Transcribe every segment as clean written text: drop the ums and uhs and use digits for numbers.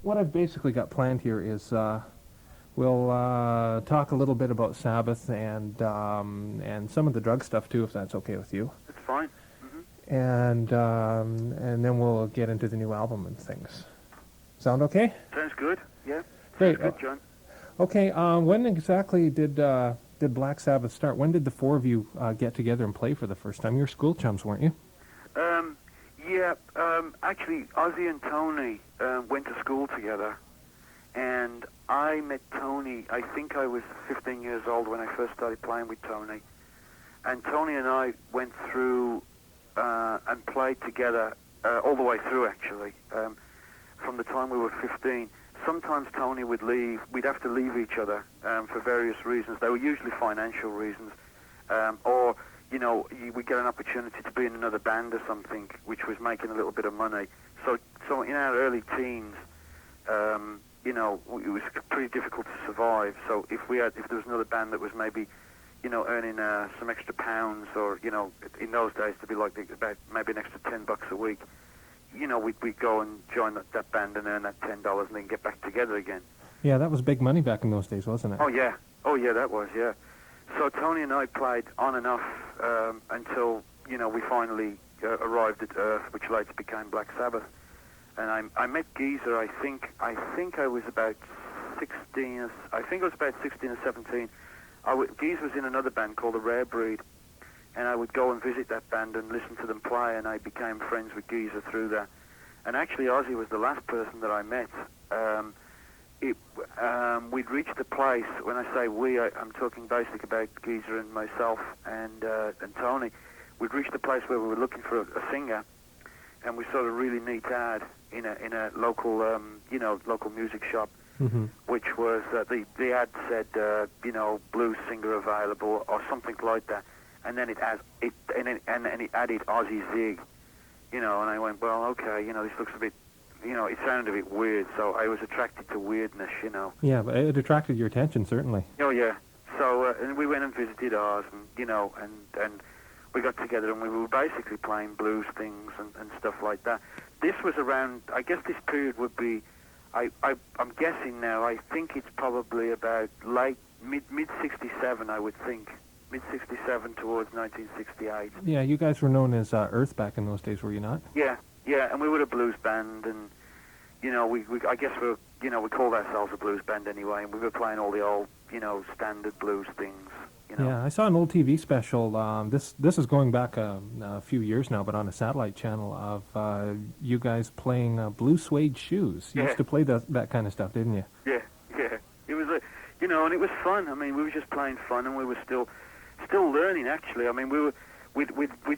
what I've basically got planned here is we'll talk a little bit about Sabbath and some of the drug stuff too, if that's okay with you. It's fine. Hmm. And then we'll get into the new album and things. Sound okay? Sounds good. Yeah. Sounds Great. good, John. Okay. When exactly did Black Sabbath start? When did the four of you get together and play for the first time? You were school chums, weren't you? Um, yeah. Actually, Ozzy and Tony went to school together, and I met Tony. I think I was 15 years old when I first started playing with Tony, and Tony and I went through and played together all the way through. Actually, from the time we were 15. Sometimes Tony would leave. We'd have to leave each other for various reasons. They were usually financial reasons, or we get an opportunity to be in another band or something, which was making a little bit of money. So in our early teens, it was pretty difficult to survive. So if there was another band that was maybe, earning some extra pounds, or in those days to be like about maybe an extra $10 a week, we'd go and join that band and earn that $10 and then get back together again. Yeah, that was big money back in those days, wasn't it? Oh yeah, that was, yeah. So Tony and I played on and off until we finally arrived at Earth, which later became Black Sabbath. And I met Geezer. I think I was about 16. I think I was about 16 or 17. Geezer was in another band called The Rare Breed, and I would go and visit that band and listen to them play, and I became friends with Geezer through that. And actually, Ozzy was the last person that I met. We'd reached the place, when I say we, I'm talking basically about Geezer and myself and Tony. We'd reached the place where we were looking for a singer, and we saw a really neat ad in a local, local music shop, which was, the ad said, blues singer available, or something like that. And then it added Ozzy Zig, and I went, well, okay, this looks a bit, it sounded a bit weird, so I was attracted to weirdness, Yeah, but it attracted your attention, certainly. Oh, yeah. So, and we went and visited ours, and, and we got together, and we were basically playing blues things and stuff like that. This was around, I guess this period would be, I'm guessing now, I think it's probably about mid-67, I would think. Mid-67 towards 1968. Yeah, you guys were known as Earth back in those days, were you not? Yeah, and we were a blues band, and I guess we called ourselves a blues band anyway, and we were playing all the old, standard blues things. Yeah, I saw an old TV special. This is going back a few years now, but on a satellite channel of you guys playing blue suede shoes. You used to play that kind of stuff, didn't you? Yeah. It was and it was fun. I mean, we were just playing fun, and we were still learning. Actually, I mean, we'd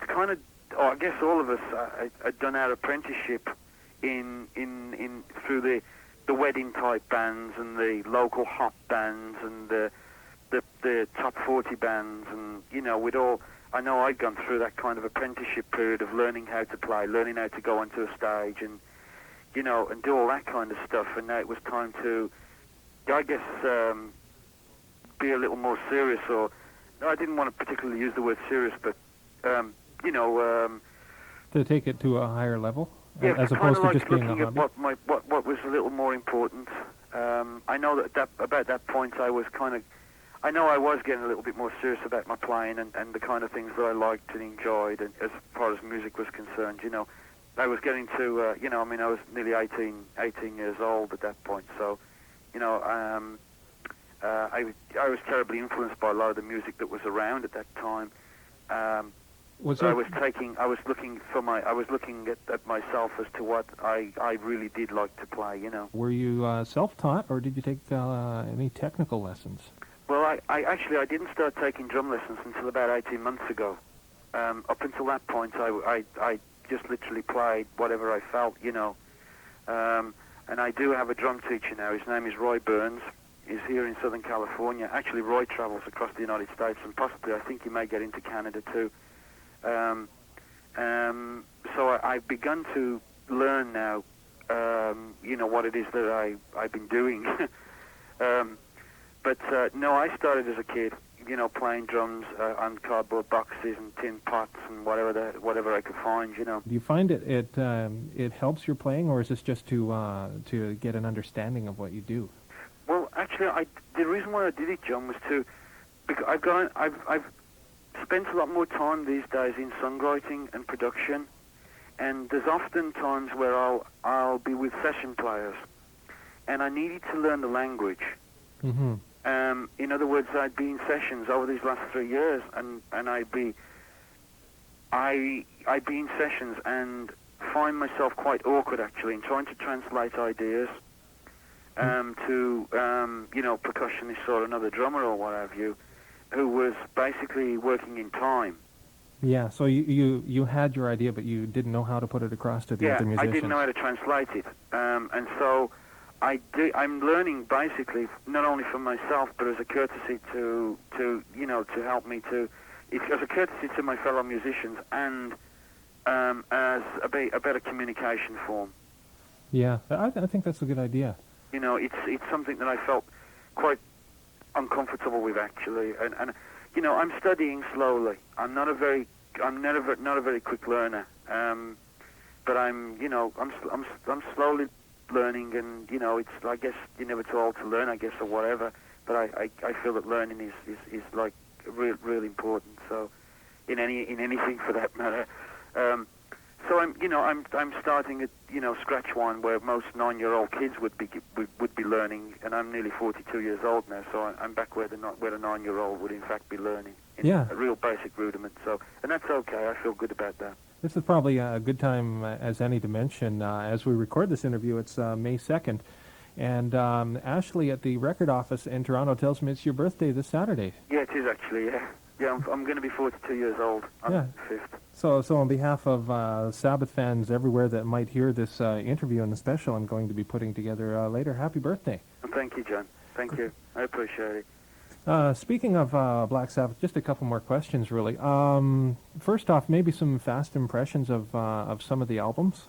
kind of, I guess all of us had done our apprenticeship in through the wedding type bands and the local hop bands and the top 40 bands, and I know I'd gone through that kind of apprenticeship period of learning how to play, learning how to go onto a stage, and and do all that kind of stuff. And now it was time to, I guess, be a little more serious, or I didn't want to particularly use the word serious, but to take it to a higher level, yeah, as opposed to just being a looking hobby. at what was a little more important. I know that about that point I was getting a little bit more serious about my playing and the kind of things that I liked and enjoyed, and as far as music was concerned, I was getting to, I was nearly 18 years old at that point, so, I was terribly influenced by a lot of the music that was around at that time. I was looking at myself as to what I really did like to play, Were you self-taught, or did you take any technical lessons? Well, I didn't start taking drum lessons until about 18 months ago. Up until that point, I just literally played whatever I felt, and I do have a drum teacher now. His name is Roy Burns. He's here in Southern California. Actually, Roy travels across the United States, and possibly I think he may get into Canada too. So I've begun to learn now, what it is that I've been doing. But no, I started as a kid. playing drums on cardboard boxes and tin pots and whatever I could find. Do you find it helps your playing, or is this just to get an understanding of what you do? Well, actually, the reason why I did it, John, was because I've spent a lot more time these days in songwriting and production, and there's often times where I'll be with session players, and I needed to learn the language. Mm-hmm. In other words, I'd be in sessions over these last 3 years, and I'd be in sessions and find myself quite awkward actually in trying to translate ideas to percussionist or another drummer or what have you, who was basically working in time. Yeah, so you had your idea, but you didn't know how to put it across to the other musicians. I didn't know how to translate it, and so I'm learning basically not only for myself, but as a courtesy to help me as a courtesy to my fellow musicians, and as a better communication form. Yeah, I think that's a good idea. It's something that I felt quite uncomfortable with actually, and I'm studying slowly. I'm not a very quick learner, but I'm slowly learning, and it's, I guess you're never too old to learn, I guess, or whatever. But I feel that learning is like really important. So in anything for that matter. So I'm starting at scratch one where most 9-year-old kids would be learning, and I'm nearly 42 years old now, so I'm back where a 9-year-old would in fact be learning. Yeah, a real basic rudiment. So, and that's okay. I feel good about that. This is probably a good time as any to mention, as we record this interview, it's May 2nd, and Ashley at the record office in Toronto tells me it's your birthday this Saturday. Yeah, it is actually, yeah. Yeah, I'm going to be 42 years old on the 5th. So on behalf of Sabbath fans everywhere that might hear this interview and the special I'm going to be putting together later, happy birthday. And thank you, John. Thank you. I appreciate it. Speaking of Black Sabbath, just a couple more questions, really. First off, maybe some fast impressions of some of the albums.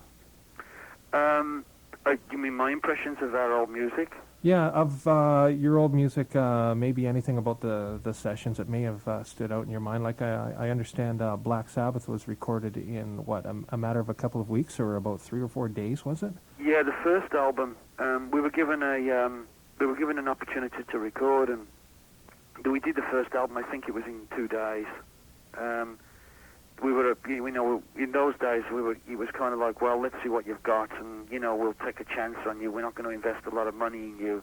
You mean my impressions of our old music? Yeah, of your old music. Maybe anything about the sessions that may have stood out in your mind. Like I understand, Black Sabbath was recorded in what a matter of a couple of weeks, or about 3 or 4 days, was it? Yeah, the first album. We were given an opportunity to record, and we did the first album. I think it was in 2 days. In those days, it was kind of like, well, let's see what you've got, and we'll take a chance on you. We're not going to invest a lot of money in you,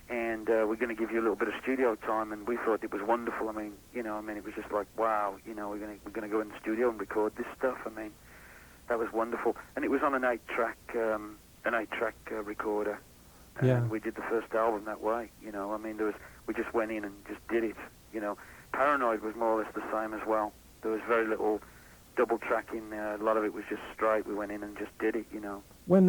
and we're going to give you a little bit of studio time. And we thought it was wonderful. I mean, it was just like, wow, we're going to go in the studio and record this stuff. I mean, that was wonderful, and it was on an 8-track recorder. And yeah. We did the first album that way. We just went in and just did it. Paranoid was more or less the same as well. There was very little double tracking. A lot of it was just straight. We went in and just did it, When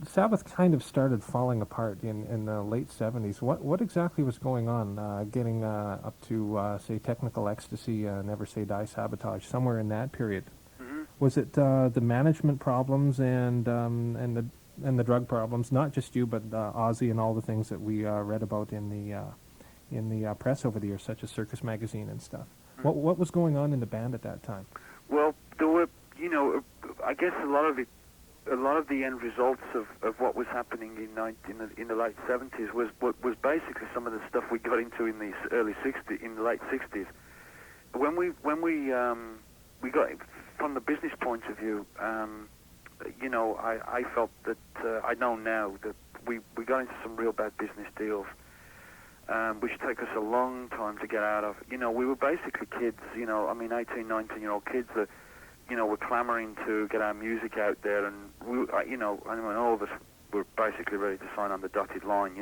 Sabbath kind of started falling apart in the late 70s, what exactly was going on? Getting up to, say, Technical Ecstasy, Never Say Die, Sabotage, somewhere in that period. Mm-hmm. Was it the management problems and the drug problems? Not just you, but Ozzy and all the things that we read about in the press over the years, such as Circus Magazine and stuff. What was going on in the band at that time? Well, there were, I guess a lot of the end results of what was happening in the late 70s was basically some of the stuff we got into in the late 60s. When we got, from the business point of view, I felt that I know now that we got into some real bad business deals. Which take us a long time to get out of. We were basically kids, 18, 19-year-old kids that, were clamoring to get our music out there, and all of us were basically ready to sign on the dotted line,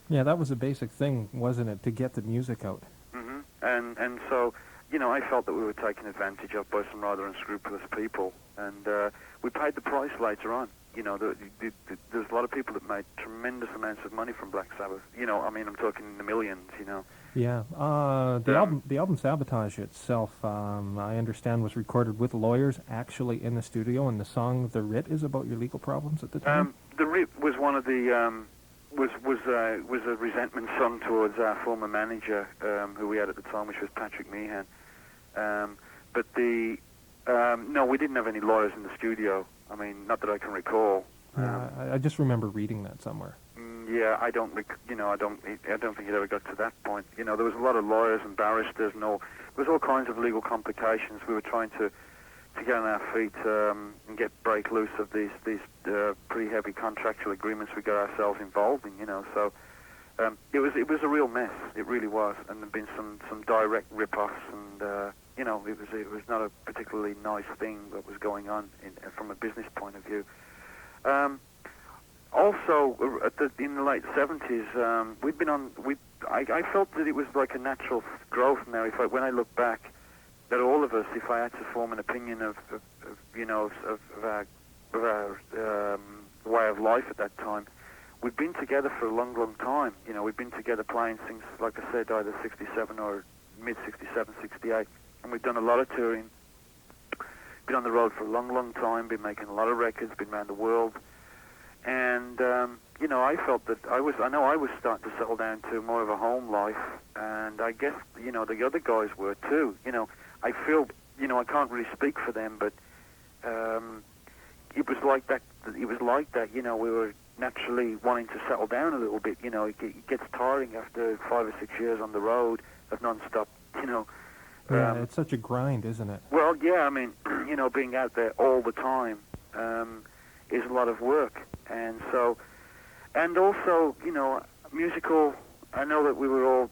Yeah, that was a basic thing, wasn't it, to get the music out? Mm-hmm. And so, I felt that we were taken advantage of by some rather unscrupulous people, and we paid the price later on. There's a lot of people that made tremendous amounts of money from Black Sabbath. I'm talking in the millions, Yeah. The album Sabotage itself, I understand, was recorded with lawyers actually in the studio, and the song The Writ is about your legal problems at the time? The Writ was one of the was a resentment song towards our former manager, who we had at the time, which was Patrick Meehan. But no, we didn't have any lawyers in the studio. I mean, not that I can recall. Yeah, I just remember reading that somewhere. Yeah, I don't think it ever got to that point. There was a lot of lawyers and barristers, and there was all kinds of legal complications. We were trying to get on our feet and break loose of these pretty heavy contractual agreements we got ourselves involved in. So it was a real mess. It really was, and there'd been some direct rip-offs, and it was not a particularly nice thing that was going on from a business point of view. Also, in the late 70s, I felt that it was like a natural growth now. When I look back, that all of us, if I had to form an opinion of our way of life at that time, we'd been together for a long, long time. We'd been together playing since, like I said, either 67 or mid-67, 68, and we've done a lot of touring. Been on the road for a long, long time, been making a lot of records, been around the world. And, I felt that I was starting to settle down to more of a home life, and I guess, the other guys were too. I feel, I can't really speak for them, but it was like that. We were naturally wanting to settle down a little bit. It gets tiring after 5 or 6 years on the road of non-stop, Yeah, it's such a grind, isn't it? Well, yeah, I mean, being out there all the time is a lot of work. And so, and also, musical, I know that we were all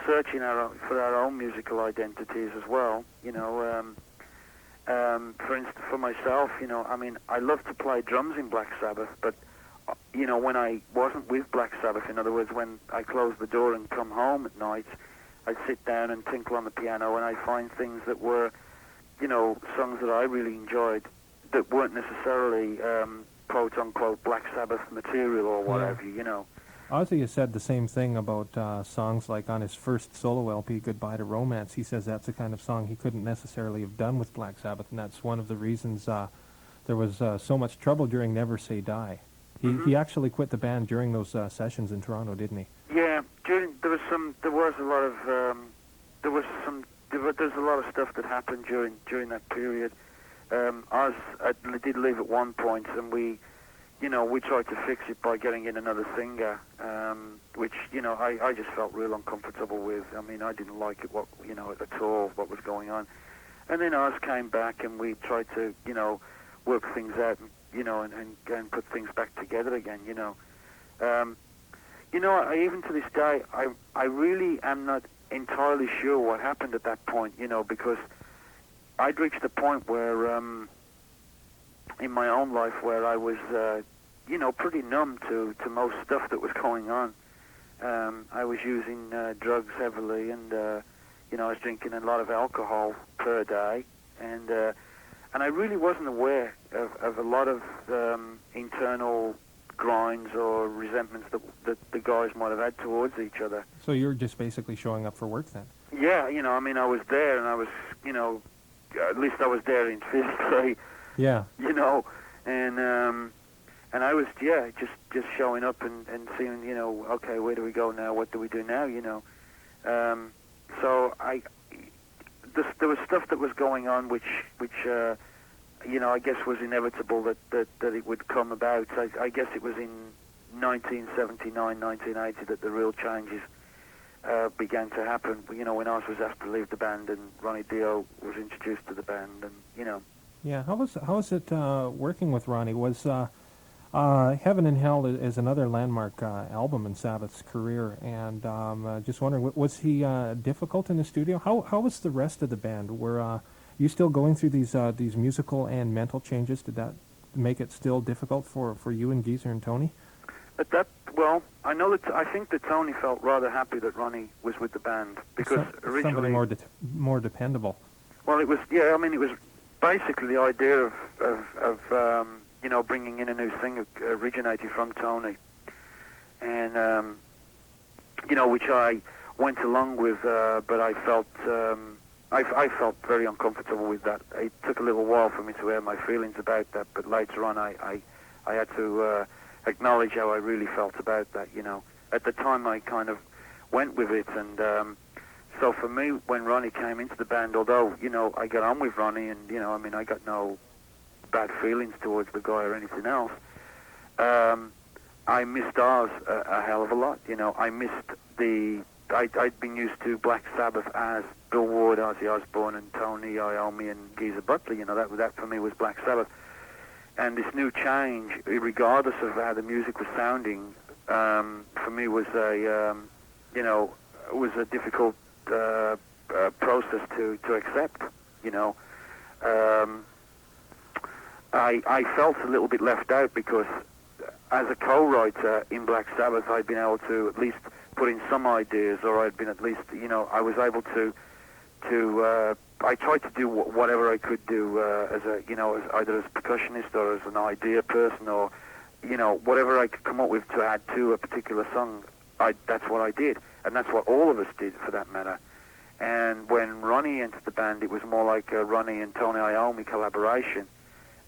searching for our own musical identities as well. For instance, for myself, I love to play drums in Black Sabbath, but, when I wasn't with Black Sabbath, in other words, when I closed the door and come home at night, I'd sit down and tinkle on the piano, and I'd find things that were, songs that I really enjoyed that weren't necessarily quote-unquote Black Sabbath material or what have you, Ozzy has said the same thing about songs like on his first solo LP, Goodbye to Romance. He says that's the kind of song he couldn't necessarily have done with Black Sabbath, and that's one of the reasons there was so much trouble during Never Say Die. He actually quit the band during those sessions in Toronto, didn't he? Yeah, there's a lot of stuff that happened during that period. I did leave at one point, and we tried to fix it by getting in another singer, which I just felt real uncomfortable with. I mean, I didn't like it at all what was going on. And then Oz came back, and we tried to work things out, and put things back together again. Even to this day, I really am not entirely sure what happened at that point, because I'd reached a point where, in my own life, where I was, pretty numb to most stuff that was going on. I was using drugs heavily, and, I was drinking a lot of alcohol per day, and I really wasn't aware of a lot of internal grinds or resentments that the guys might have had towards each other. So you're just basically showing up for work then? Yeah, I was there, and I was, at least I was there in physically. Yeah. And I was, just showing up and seeing, okay, where do we go now? What do we do now? So there was stuff that was going on, which I guess was inevitable that it would come about. I guess it was in 1979, 1980 that the real changes began to happen. When Oz was asked to leave the band and Ronnie Dio was introduced to the band, and Yeah, how was it working with Ronnie? Was Heaven and Hell is another landmark album in Sabbath's career, and just wondering, was he difficult in the studio? How was the rest of the band? Were you still going through these musical and mental changes? Did that make it still difficult for you and Geezer and Tony? I think that Tony felt rather happy that Ronnie was with the band, because originally somebody more dependable. Well, it was it was basically the idea of bringing in a new singer originated from Tony, and which I went along with, but I felt I felt very uncomfortable with that. It took a little while for me to air my feelings about that, but later on I had to acknowledge how I really felt about that. At the time I kind of went with it, and so for me, when Ronnie came into the band, although I got on with Ronnie, and I got no bad feelings towards the guy or anything else. I missed ours a hell of a lot. I missed I'd been used to Black Sabbath as Bill Ward, Ozzy Osbourne, and Tony Iommi and Geezer Butler. That for me was Black Sabbath. And this new change, regardless of how the music was sounding, for me was was a difficult process to accept. I felt a little bit left out because as a co-writer in Black Sabbath, I'd been able to at least put in some ideas, or I'd been at least, I was able to I tried to do whatever I could do as either as a percussionist or as an idea person, or whatever I could come up with to add to a particular song. That's what I did, and that's what all of us did, for that matter. And when Ronnie entered the band, it was more like a Ronnie and Tony Iommi collaboration.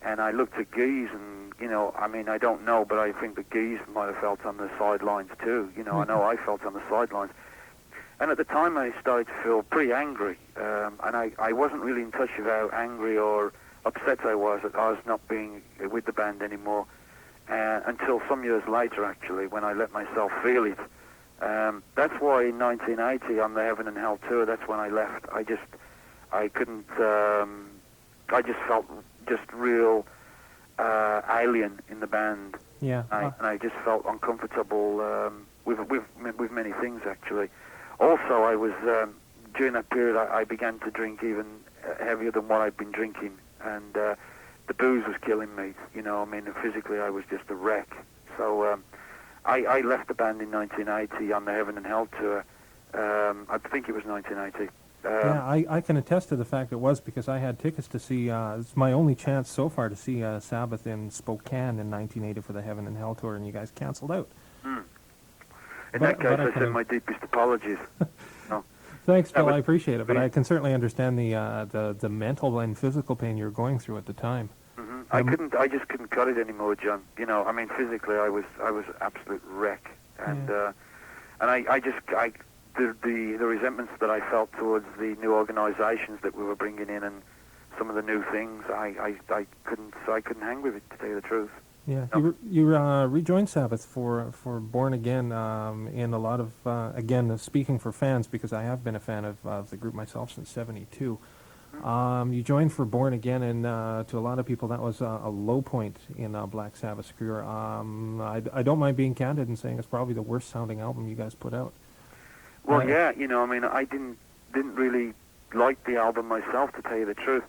And I looked at Geese, and I don't know, but I think that Geese might have felt on the sidelines too. I know I felt on the sidelines. And at the time, I started to feel pretty angry, and I wasn't really in touch with how angry or upset I was at us not being with the band anymore, until some years later, actually, when I let myself feel it. That's why in 1980, on the Heaven and Hell tour, that's when I left. I just felt just real alien in the band. Yeah. And I just felt uncomfortable with many things, actually. Also, I was during that period I began to drink even heavier than what I'd been drinking, and the booze was killing me. Physically I was just a wreck. So I left the band in 1980 on the Heaven and Hell tour. I think it was 1980. Yeah, I can attest to the fact it was, because I had tickets to see, it's my only chance so far to see Sabbath in Spokane in 1980 for the Heaven and Hell tour, and you guys canceled out. In that case, I send my deepest apologies. No. Thanks, Bill, I appreciate it, but I can certainly understand the mental and physical pain you were going through at the time. Mm-hmm. I just couldn't cut it anymore, John. Physically I was an absolute wreck, and the resentments that I felt towards the new organizations that we were bringing in and some of the new things, I couldn't hang with it, to tell you the truth. Yeah, no. You rejoined Sabbath for Born Again in a lot of, again, speaking for fans, because I have been a fan of the group myself since '72. Mm-hmm. You joined for Born Again, and to a lot of people that was a low point in Black Sabbath's career. I don't mind being candid and saying it's probably the worst sounding album you guys put out. Well, yeah, I didn't really like the album myself, to tell you the truth.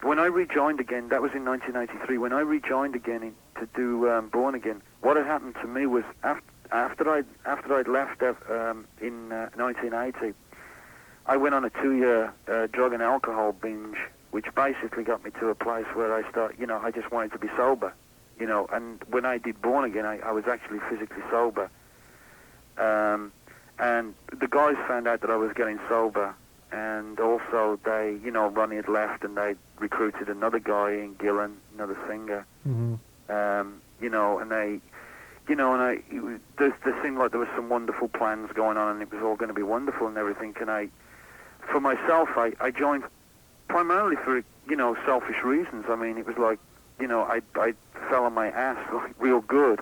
When I rejoined again, that was in 1993. When I rejoined again to do Born Again, what had happened to me was after I'd left in 1980, I went on a 2-year drug and alcohol binge, which basically got me to a place where I just wanted to be sober, And when I did Born Again, I was actually physically sober. And the guys found out that I was getting sober, and also they, Ronnie had left, and they recruited another guy in Gillen, another singer. Mm-hmm. And they, there seemed like there was some wonderful plans going on, and it was all going to be wonderful and everything. And for myself, I joined primarily for, selfish reasons. It was like, I fell on my ass like real good.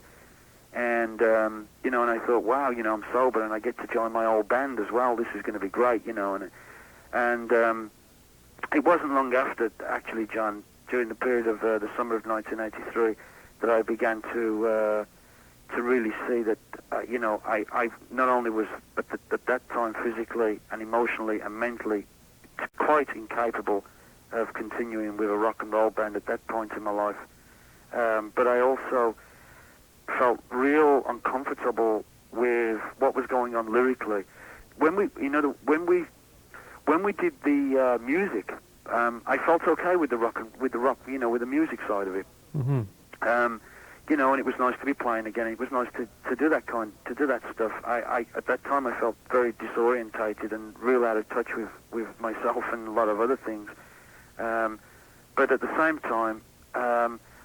And, and I thought, wow, I'm sober and I get to join my old band as well. This is going to be great, And it wasn't long after, actually, John, during the period of the summer of 1983, that I began to really see that, I not only was at that time physically and emotionally and mentally quite incapable of continuing with a rock and roll band at that point in my life, but I also felt real uncomfortable with what was going on lyrically. When we did the music, I felt okay with the rock, with the music side of it. Mm-hmm. And it was nice to be playing again. It was nice to do that stuff. I at that time I felt very disorientated and real out of touch with myself and a lot of other things. But at the same time,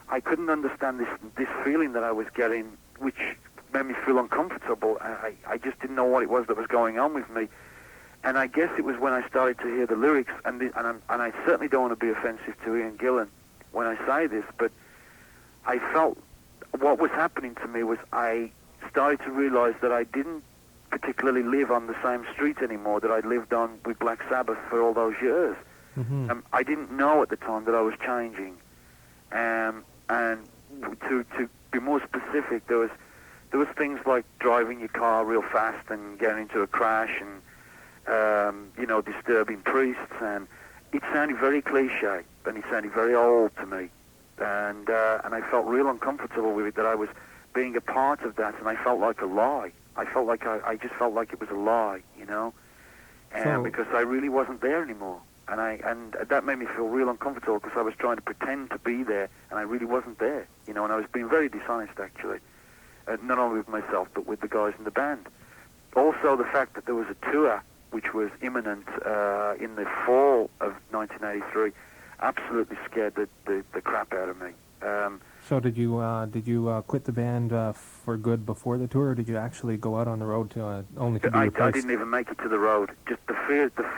I couldn't understand this feeling that I was getting, which made me feel uncomfortable. I just didn't know what it was that was going on with me. And I guess it was when I started to hear the lyrics, and I certainly don't want to be offensive to Ian Gillan when I say this, but I felt what was happening to me was I started to realize that I didn't particularly live on the same street anymore that I'd lived on with Black Sabbath for all those years. Mm-hmm. I didn't know at the time that I was changing. And to be more specific, there was things like driving your car real fast and getting into a crash and disturbing priests, and it sounded very cliche and it sounded very old to me, and I felt real uncomfortable with it, that I was being a part of that, and I felt like a lie. I felt like I just felt like it was a lie, and because I really wasn't there anymore. And that made me feel real uncomfortable because I was trying to pretend to be there, and I really wasn't there, and I was being very dishonest, actually, not only with myself, but with the guys in the band. Also, the fact that there was a tour which was imminent in the fall of 1983 absolutely scared the crap out of me. So did you quit the band for good before the tour, or did you actually go out on the road to only to be replaced? I didn't even make it to the road. Just the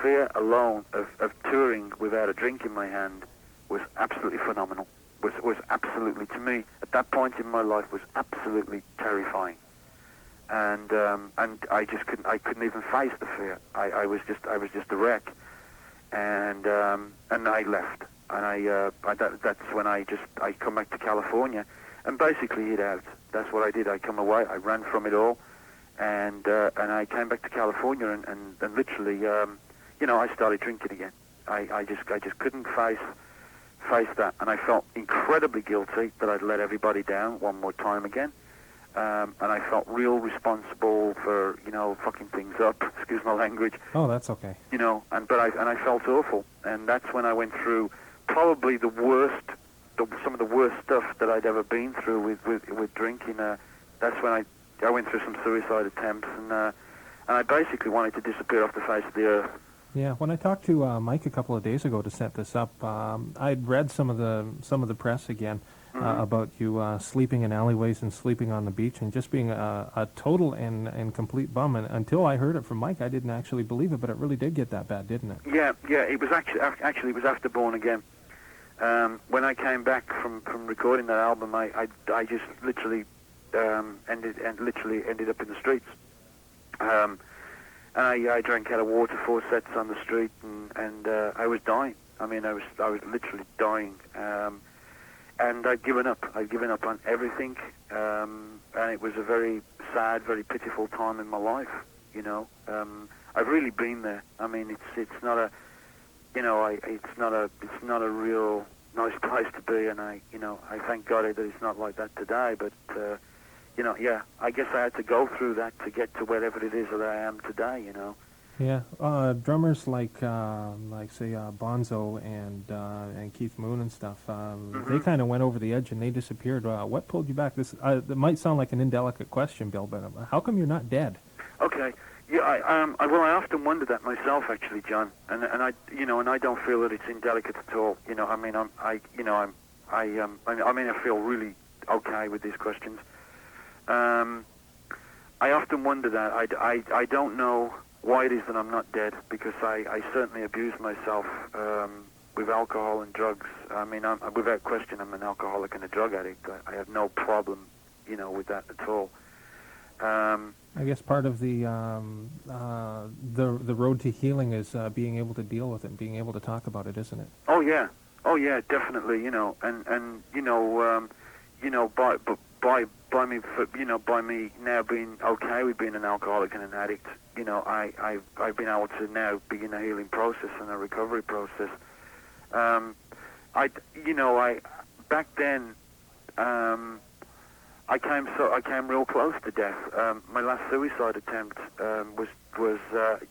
fear alone of touring without a drink in my hand was absolutely phenomenal. Was absolutely, to me at that point in my life, was absolutely terrifying. And I just couldn't even face the fear. I was just a wreck, and I left. And that's when I come back to California and basically hid out. That's what I did. I come away. I ran from it all, and I came back to California and literally, I started drinking again. I just couldn't face that, and I felt incredibly guilty that I'd let everybody down one more time again. And I felt real responsible for fucking things up. Excuse my language. Oh, that's okay. And I felt awful, and that's when I went through probably some of the worst stuff that I'd ever been through with drinking. That's when I went through some suicide attempts, and I basically wanted to disappear off the face of the earth. Yeah, when I talked to Mike a couple of days ago to set this up, I'd read some of the press again about you sleeping in alleyways and sleeping on the beach and just being a total and complete bum. And until I heard it from Mike, I didn't actually believe it, but it really did get that bad, didn't it? Yeah. It was actually it was after Born Again. When I came back from recording that album, I just literally ended up in the streets. And I drank out of water faucets on the street, and I was dying. I mean, I was literally dying. And I'd given up. I'd given up on everything, and it was a very sad, very pitiful time in my life. I've really been there. I mean, it's not a, it's not a real nice place to be, and I thank God that it's not like that today. But I guess I had to go through that to get to wherever it is that I am today. Yeah, drummers like say Bonzo and Keith Moon and stuff, they kind of went over the edge and they disappeared. What pulled you back? This it might sound like an indelicate question, Bill, but how come you're not dead? Okay, yeah, I often wonder that myself, actually, John, and I don't feel that it's indelicate at all. I feel really okay with these questions. I often wonder that. I don't know why it is that I'm not dead, because I certainly abuse myself with alcohol and drugs. I mean, without question, I'm an alcoholic and a drug addict. I have no problem, with that at all. I guess part of the road to healing is being able to deal with it, and being able to talk about it, isn't it? Oh yeah, definitely. By me now being okay with being an alcoholic and an addict, I've been able to now begin a healing process and a recovery process. Back then, I came real close to death. My last suicide attempt was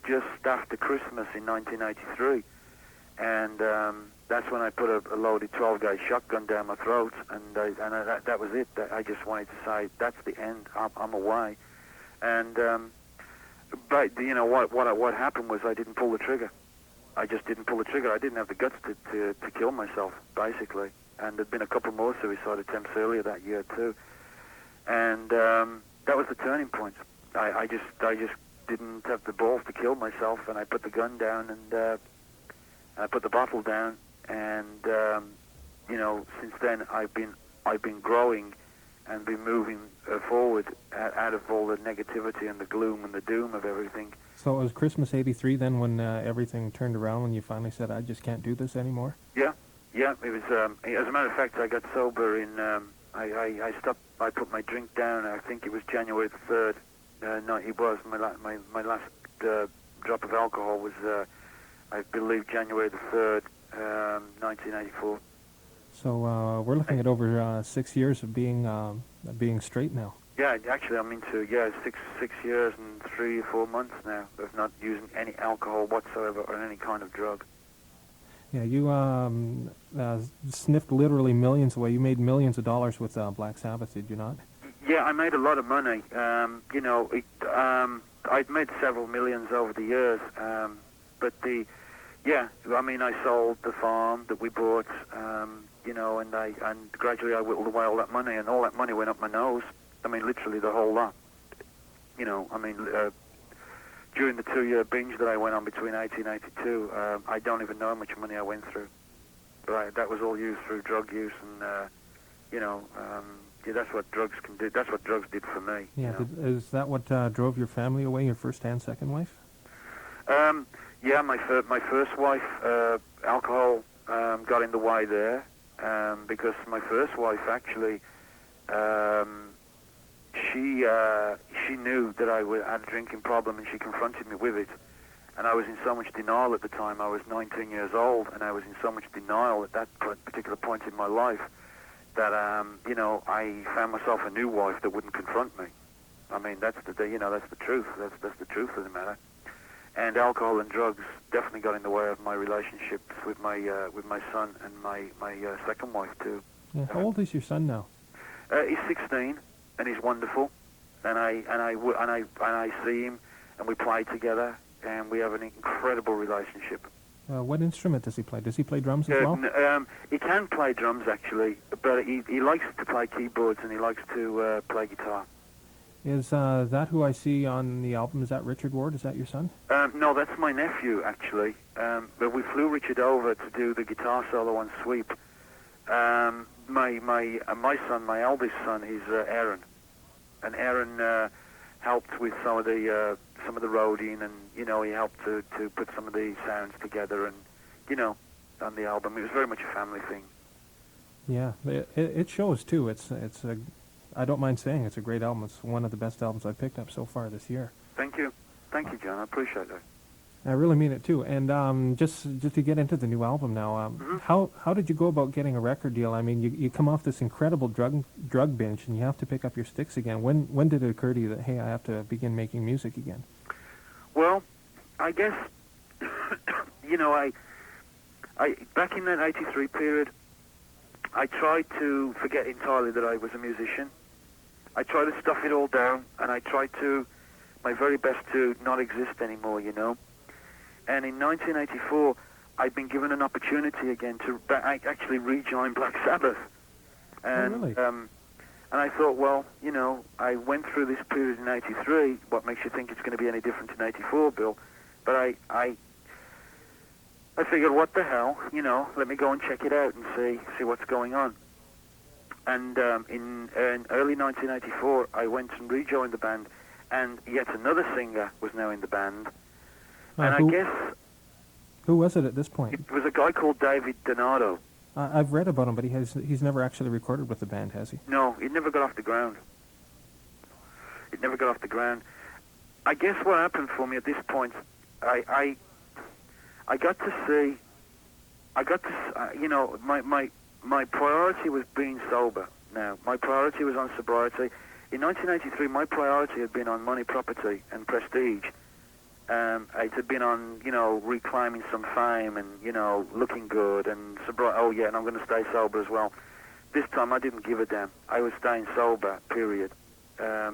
just after Christmas in 1983, and that's when I put a loaded 12-gauge shotgun down my throat, and that was it. I just wanted to say, that's the end. I'm away. And but what happened was I didn't pull the trigger. I just didn't pull the trigger. I didn't have the guts to kill myself, basically. and there'd been a couple more suicide attempts earlier that year too. And that was the turning point. I just didn't have the balls to kill myself, and I put the gun down, and I put the bottle down, and since then I've been growing and been moving forward out of all the negativity and the gloom and the doom of everything. So it was Christmas '83 then when everything turned around, when you finally said, "I just can't do this anymore." Yeah. It was. As a matter of fact, I got sober in. I stopped. I put my drink down. I think it was January the 3rd. No, it was my last drop of alcohol was. I believe January the 3rd, 1984. So we're looking at over 6 years of being straight now. Yeah, actually, I'm into 6 years and 3 or 4 months now of not using any alcohol whatsoever or any kind of drug. Yeah, you sniffed literally millions away. You made millions of dollars with Black Sabbath, did you not? Yeah, I made a lot of money. I'd made several millions over the years, but I sold the farm that we bought, and gradually I whittled away all that money, and all that money went up my nose. I mean, literally the whole lot. During the 2-year binge that I went on between 80 and 82, I don't even know how much money I went through. But that was all used through drug use, and that's what drugs can do. That's what drugs did for me. Yeah, is that what drove your family away, your first and second wife? Yeah, my first wife, alcohol got in the way there, because my first wife actually, she knew that I had a drinking problem, and she confronted me with it. And I was in so much denial at the time. I was 19 years old, and I was in so much denial at that particular point in my life that I found myself a new wife that wouldn't confront me. I mean, that's the truth. That's the truth of the matter. And alcohol and drugs definitely got in the way of my relationships with my son and my second wife too. Yeah, how old is your son now? He's 16, and he's wonderful. And I see him, and we play together, and we have an incredible relationship. What instrument does he play? Does he play drums as well? He can play drums actually, but he likes to play keyboards, and he likes to play guitar. Is that who I see on the album? Is that Richard Ward? Is that your son? No, that's my nephew, actually. But we flew Richard over to do the guitar solo on Sweep. My son, my eldest son, is Aaron. And Aaron helped with some of the roading, and he helped to put some of the sounds together, and on the album. It was very much a family thing. Yeah, it shows too. It's I don't mind saying it's a great album. It's one of the best albums I've picked up so far this year. Thank you, John. I appreciate that. I really mean it too. And just to get into the new album now, how did you go about getting a record deal? I mean, you come off this incredible drug binge, and you have to pick up your sticks again. When did it occur to you that, hey, I have to begin making music again? Well, I guess I back in that '83 period, I tried to forget entirely that I was a musician. I tried to stuff it all down, and I tried my very best to not exist anymore, And in 1984, I'd been given an opportunity again to actually rejoin Black Sabbath. And, oh, really? And I thought, well, I went through this period in '83. What makes you think it's going to be any different in '84, Bill? But I figured, what the hell, let me go and check it out and see what's going on. And in early 1984, I went and rejoined the band, and yet another singer was now in the band. And I guess... Who was it at this point? It was a guy called David Donato. I've read about him, but he's never actually recorded with the band, has he? No, it never got off the ground. I guess what happened for me at this point, I got to see... my priority was being sober now. My priority was on sobriety. In 1983, my priority had been on money, property, and prestige. It had been on, reclaiming some fame and, looking good and sobriety. Oh, yeah, and I'm going to stay sober as well. This time, I didn't give a damn. I was staying sober, period. That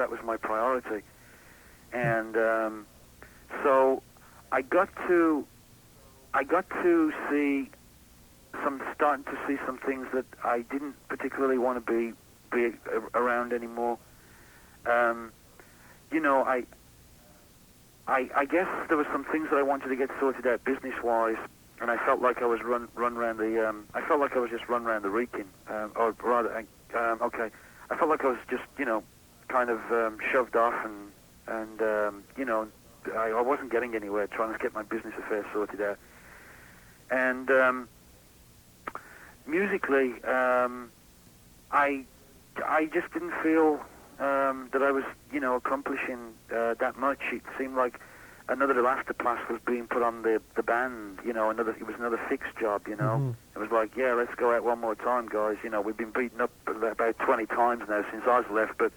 was my priority. And so I got to see starting to see some things that I didn't particularly want to be around anymore. You know, I guess there were some things that I wanted to get sorted out business-wise, and I felt like I was run around the. I felt like I was just run around the Wrekin, or rather, okay, I felt like I was just, you know, kind of shoved off, and you know, I wasn't getting anywhere trying to get my business affairs sorted out. And musically, I just didn't feel that I was, you know, accomplishing that much. It seemed like another elastoplast was being put on the band. You know, it was another fixed job. You know, It was like, yeah, let's go out one more time, guys. You know, we've been beaten up about 20 times now since I was left, but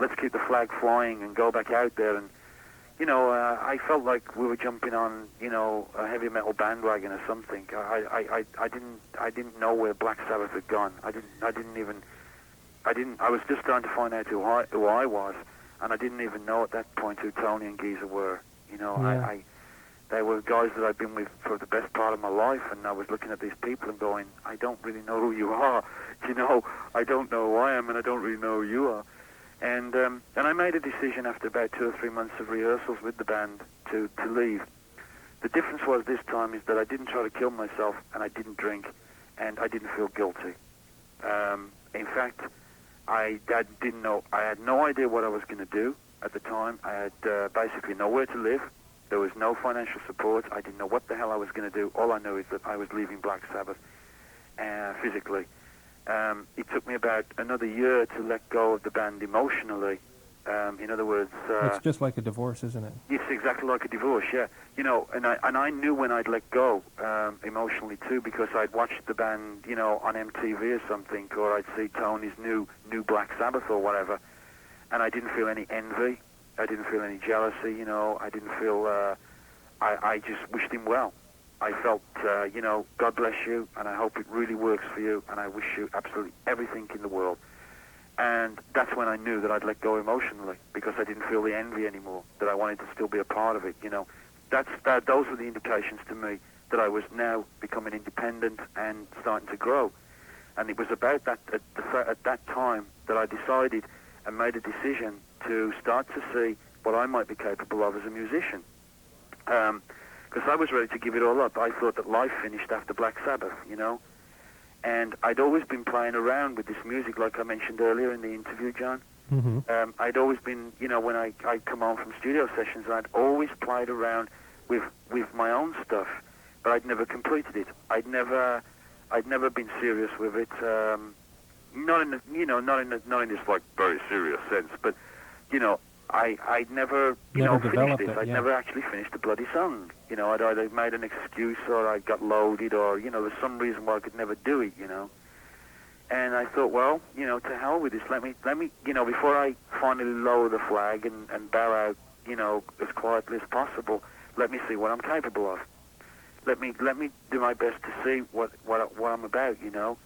let's keep the flag flying and go back out there. And you know, I felt like we were jumping on, you know, a heavy metal bandwagon or something. I didn't know where Black Sabbath had gone. I was just starting to find out who I was, and I didn't even know at that point who Tony and Geezer were. You know, Yeah. they were guys that I'd been with for the best part of my life, and I was looking at these people and going, I don't really know who you are. You know, I don't know who I am, and I don't really know who you are. And I made a decision after about 2 or 3 months of rehearsals with the band to leave. The difference was this time is that I didn't try to kill myself, and I didn't drink, and I didn't feel guilty. In fact, I didn't know. I had no idea what I was going to do at the time. I had basically nowhere to live. There was no financial support. I didn't know what the hell I was going to do. All I knew is that I was leaving Black Sabbath physically. It took me about another year to let go of the band emotionally. In other words, It's just like a divorce, isn't it? it's exactly like a divorce, yeah. You know, and I knew when I'd let go emotionally too, because I'd watched the band, you know, on MTV or something, or I'd see Tony's new Black Sabbath or whatever, and I didn't feel any envy. I didn't feel any jealousy. You know, I didn't feel. I just wished him well. I felt, you know, God bless you, and I hope it really works for you, and I wish you absolutely everything in the world. And that's when I knew that I'd let go emotionally, because I didn't feel the envy anymore, that I wanted to still be a part of it, you know. Those were the indications to me that I was now becoming independent and starting to grow. And it was about that, at that time, that I decided and made a decision to start to see what I might be capable of as a musician. Because I was ready to give it all up. I thought that life finished after Black Sabbath, you know. And I'd always been playing around with this music, like I mentioned earlier in the interview, John. I'd always been, you know, when I'd come home from studio sessions, I'd always played around with my own stuff, but I'd never completed it. I'd never been serious with it. Not in this like very serious sense, but you know, I'd never finished it. I'd never actually finished a bloody song. You know, I'd either made an excuse, or I got loaded, or you know, there's some reason why I could never do it. You know, and I thought, well, you know, to hell with this. Let me, you know, before I finally lower the flag and bow out, you know, as quietly as possible. Let me see what I'm capable of. Let me do my best to see what I'm about. You know.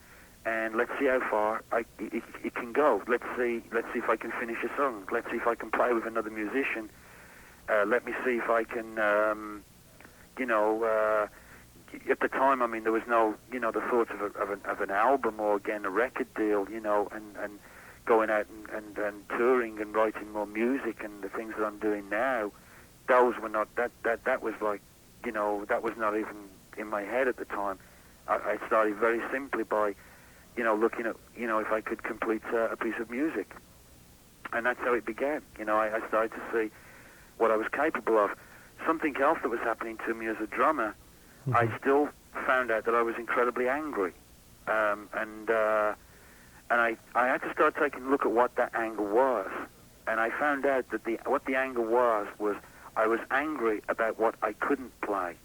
And let's see how far it can go. Let's see if I can finish a song. Let's see if I can play with another musician. Let me see if I can, at the time, I mean, there was no, you know, the thoughts of an album or again a record deal, you know, and going out and touring and writing more music and the things that I'm doing now. Those were not that was like, you know, that was not even in my head at the time. I started very simply by, you know, looking at, you know, if I could complete a piece of music. And that's how it began. You know, I started to see what I was capable of. Something else that was happening to me as a drummer, I still found out that I was incredibly angry. And I had to start taking a look at what that anger was. And I found out that what the anger was I was angry about what I couldn't play.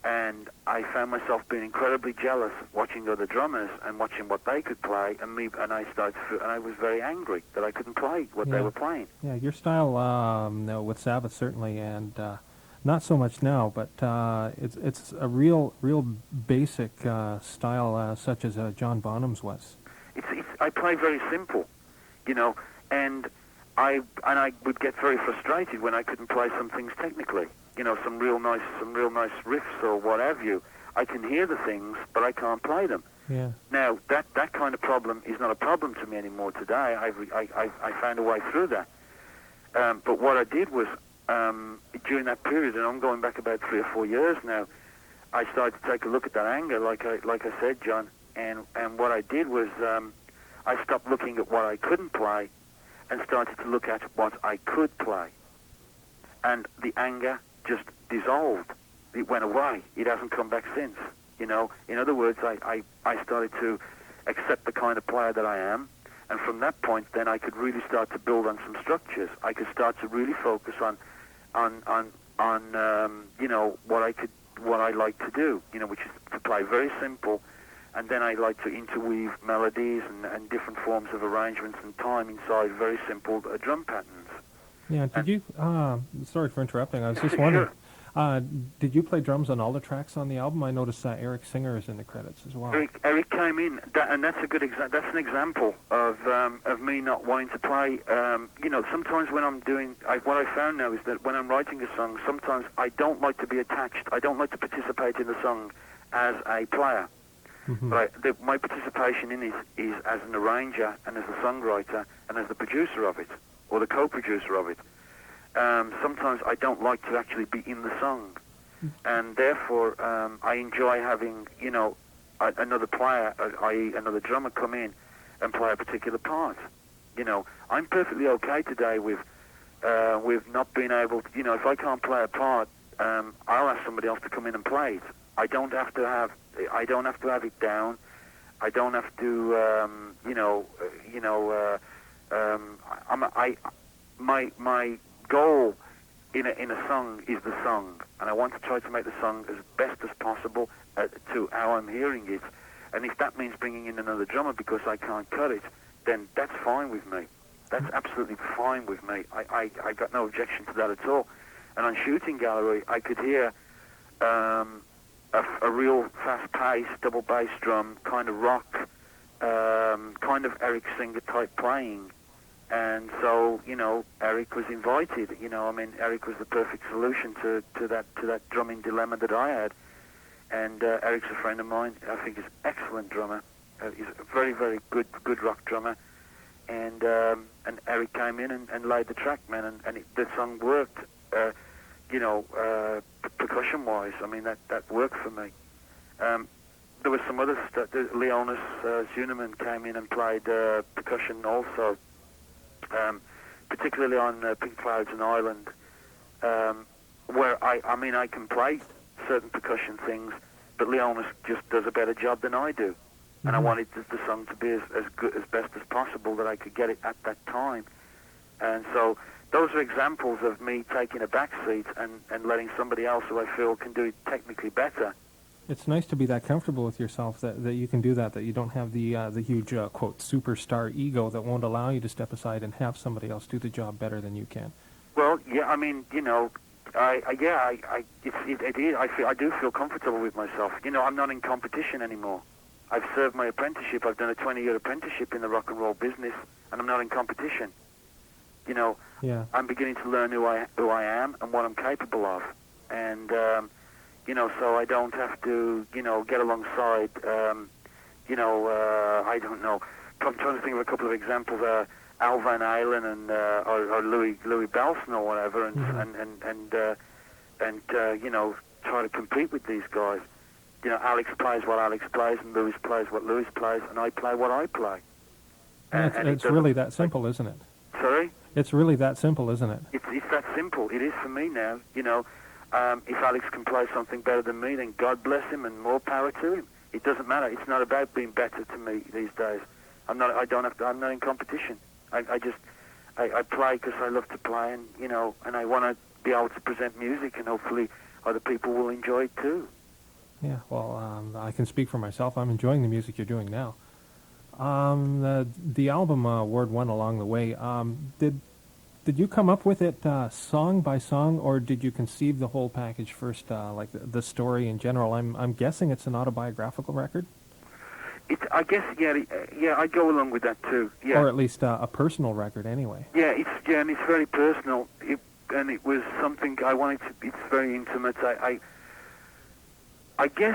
And I found myself being incredibly jealous watching other drummers and watching what they could play, and I started to feel, and I was very angry that I couldn't play what they were playing. Yeah, your style with Sabbath certainly, and not so much now, but it's a real basic style such as John Bonham's was. I play very simple, you know, and I would get very frustrated when I couldn't play some things technically. You know, some real nice riffs or what have you. I can hear the things, but I can't play them. Yeah. Now, that kind of problem is not a problem to me anymore today. I found a way through that. But what I did was, during that period, and I'm going back about 3 or 4 years now, I started to take a look at that anger, like I said, John. And what I did was, I stopped looking at what I couldn't play and started to look at what I could play. And the anger just dissolved. It went away. It hasn't come back since. You know, in other words, I started to accept the kind of player that I am, and from that point, then I could really start to build on some structures. I could start to really focus on you know, what I like to do. You know, which is to play very simple, and then I like to interweave melodies and different forms of arrangements and time inside very simple drum patterns. Yeah. Did you? Sorry for interrupting. I was just wondering. Sure. Did you play drums on all the tracks on the album? I noticed Eric Singer is in the credits as well. Eric came in, and that's a good that's an example of me not wanting to play. You know, sometimes when I'm doing, what I found now is that when I'm writing a song, sometimes I don't like to be attached. I don't like to participate in the song as a player. Mm-hmm. But my participation in it is as an arranger and as a songwriter and as the producer of it, or the co-producer of it. Sometimes I don't like to actually be in the song, and therefore I enjoy having, you know, another player, i.e. another drummer, come in and play a particular part. You know, I'm perfectly okay today with not being able to, you know, if I can't play a part, I'll ask somebody else to come in and play it. I don't have to have it down. I don't have to, my goal in a song is the song, and I want to try to make the song as best as possible to how I'm hearing it. And if that means bringing in another drummer because I can't cut it, then that's fine with me. That's absolutely fine with me. I got no objection to that at all. And on Shooting Gallery, I could hear a real fast-paced double bass drum, kind of rock, kind of Eric Singer type playing. And so, you know, Eric was invited. You know, I mean, Eric was the perfect solution to that drumming dilemma that I had. And Eric's a friend of mine. I think he's an excellent drummer. He's a very, very good rock drummer. And Eric came in and laid the track, man, and the song worked. You know, percussion-wise, I mean, that worked for me. There was some other stuff. Leonis Zuneman came in and played percussion also. Particularly on Pink Clouds and Island, where I mean I can play certain percussion things, but Leonis just does a better job than I do, mm-hmm. And I wanted the song to be as good as best as possible that I could get it at that time, and so those are examples of me taking a back seat and letting somebody else who I feel can do it technically better. It's nice to be that comfortable with yourself that you can do that you don't have the huge, quote, superstar ego that won't allow you to step aside and have somebody else do the job better than you can. Well, yeah, I mean, you know, I do feel comfortable with myself. You know, I'm not in competition anymore. I've served my apprenticeship. I've done a 20-year apprenticeship in the rock and roll business, and I'm not in competition. You know, yeah. I'm beginning to learn who I am and what I'm capable of, and you know, so I don't have to, you know, get alongside, you know, I don't know. I'm trying to think of a couple of examples. Al Van Halen and or Louis Belson or whatever, and mm-hmm. and you know, try to compete with these guys. You know, Alex plays what Alex plays, and Louis plays what Louis plays, and I play what I play. And it's really that simple, isn't it? Sorry? It's really that simple, isn't it? It's that simple. It is for me now. You know, if Alex can play something better than me, then God bless him and more power to him. It doesn't matter. It's not about being better to me these days. I'm not in competition. I play because I love to play, and you know, and I want to be able to present music, and hopefully other people will enjoy it too. Yeah, well, I can speak for myself. I'm enjoying the music you're doing now. The album Word One along the way. Did you come up with it song by song, or did you conceive the whole package first, like the story in general? I'm guessing it's an autobiographical record. I guess, yeah, I go along with that too. Yeah. Or at least a personal record, anyway. Yeah, and it's very personal. And it was something I wanted to. It's very intimate. I I guess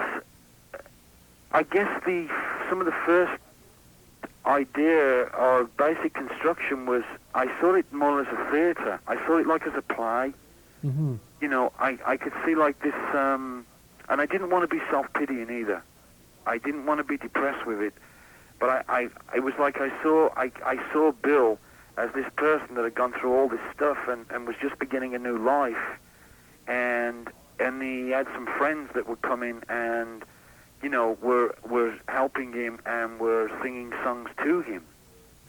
the some of the first idea or basic construction was I saw it more as a theatre. I saw it like as a play. Mm-hmm. You know, I could see like this, and I didn't want to be self-pitying either. I didn't want to be depressed with it, but it was like I saw Bill as this person that had gone through all this stuff and was just beginning a new life, and he had some friends that would come in and, you know, were helping him and were singing songs to him,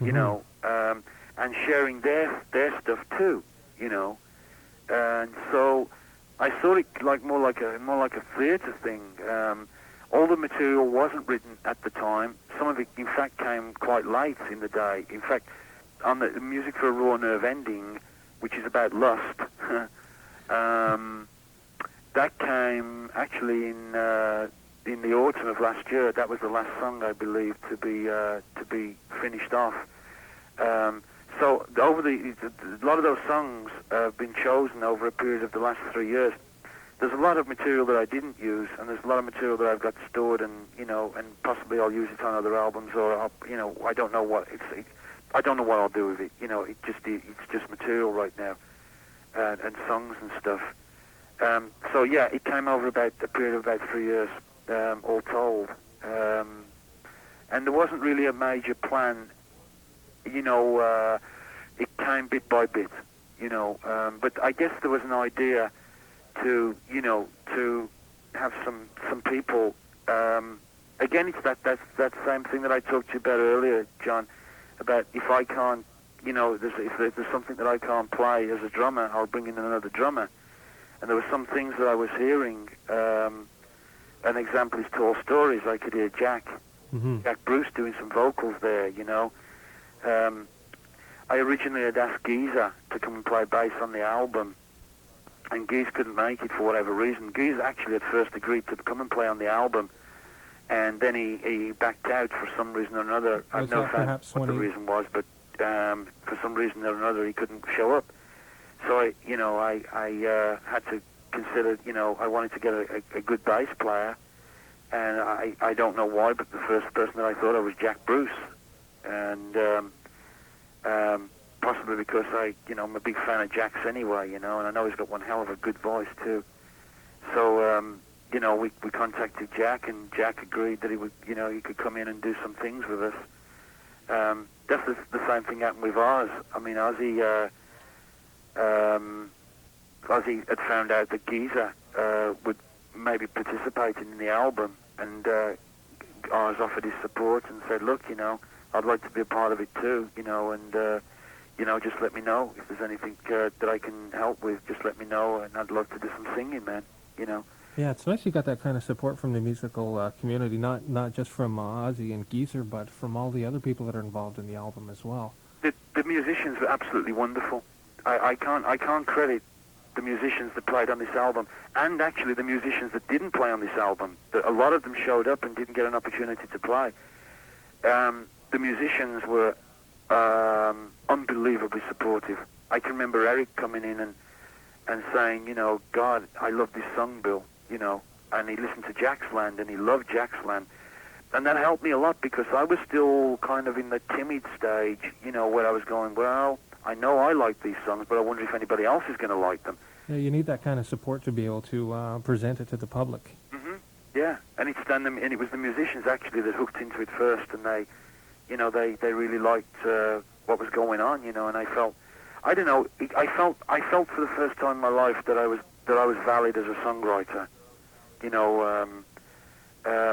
you know, and sharing their stuff too, you know. And so I saw it like more like a theatre thing. All the material wasn't written at the time. Some of it, in fact, came quite late in the day. In fact, on the music for a Raw Nerve Ending, which is about lust, that came actually in the autumn of last year. That was the last song, I believe, to be finished off. So over a lot of those songs have been chosen over a period of the last 3 years. There's a lot of material that I didn't use, and there's a lot of material that I've got stored, and you know, and possibly I'll use it on other albums, or you know, I don't know what I don't know what I'll do with it. You know, it's just material right now, and songs and stuff. So yeah, it came over about a period of about 3 years, all told, and there wasn't really a major plan. You know, it came bit by bit. You know, but I guess there was an idea to, you know, to have some people. Again, it's that same thing that I talked to you about earlier, John. About if I can't, you know, if there's something that I can't play as a drummer, I'll bring in another drummer. And there were some things that I was hearing. An example is Tall Stories. I could hear Jack Bruce doing some vocals there, you know. I originally had asked Geezer to come and play bass on the album, and Geezer couldn't make it for whatever reason. Geezer actually at first agreed to come and play on the album, and then he backed out for some reason or another. I've no idea what the reason was, but for some reason or another he couldn't show up. So I had to consider, you know, I wanted to get a good bass player, and I don't know why, but the first person that I thought of was Jack Bruce, and possibly because I'm a big fan of Jack's anyway, you know, and I know he's got one hell of a good voice too. So, you know, we contacted Jack, and Jack agreed that he would, you know, he could come in and do some things with us. That's the same thing happened with Oz. I mean, Ozzy had found out that Geezer would maybe participate in the album, and Oz offered his support and said, look, you know, I'd like to be a part of it too, you know, and, you know, just let me know if there's anything that I can help with. Just let me know, and I'd love to do some singing, man, you know. Yeah, it's nice you got that kind of support from the musical community, not just from Ozzy and Geezer, but from all the other people that are involved in the album as well. The musicians were absolutely wonderful. I can't credit the musicians that played on this album, and actually the musicians that didn't play on this album. A lot of them showed up and didn't get an opportunity to play. The musicians were unbelievably supportive. I can remember Eric coming in and saying, you know, God, I love this song, Bill, you know, and he listened to Jack's Land, and he loved Jack's Land. And that helped me a lot, because I was still kind of in the timid stage, you know, where I was going, well, I know I like these songs, but I wonder if anybody else is going to like them. Yeah, you need that kind of support to be able to present it to the public. Yeah, and it was the musicians actually that hooked into it first, and they, you know, they really liked what was going on, you know, and I felt for the first time in my life that I was valid as a songwriter, you know,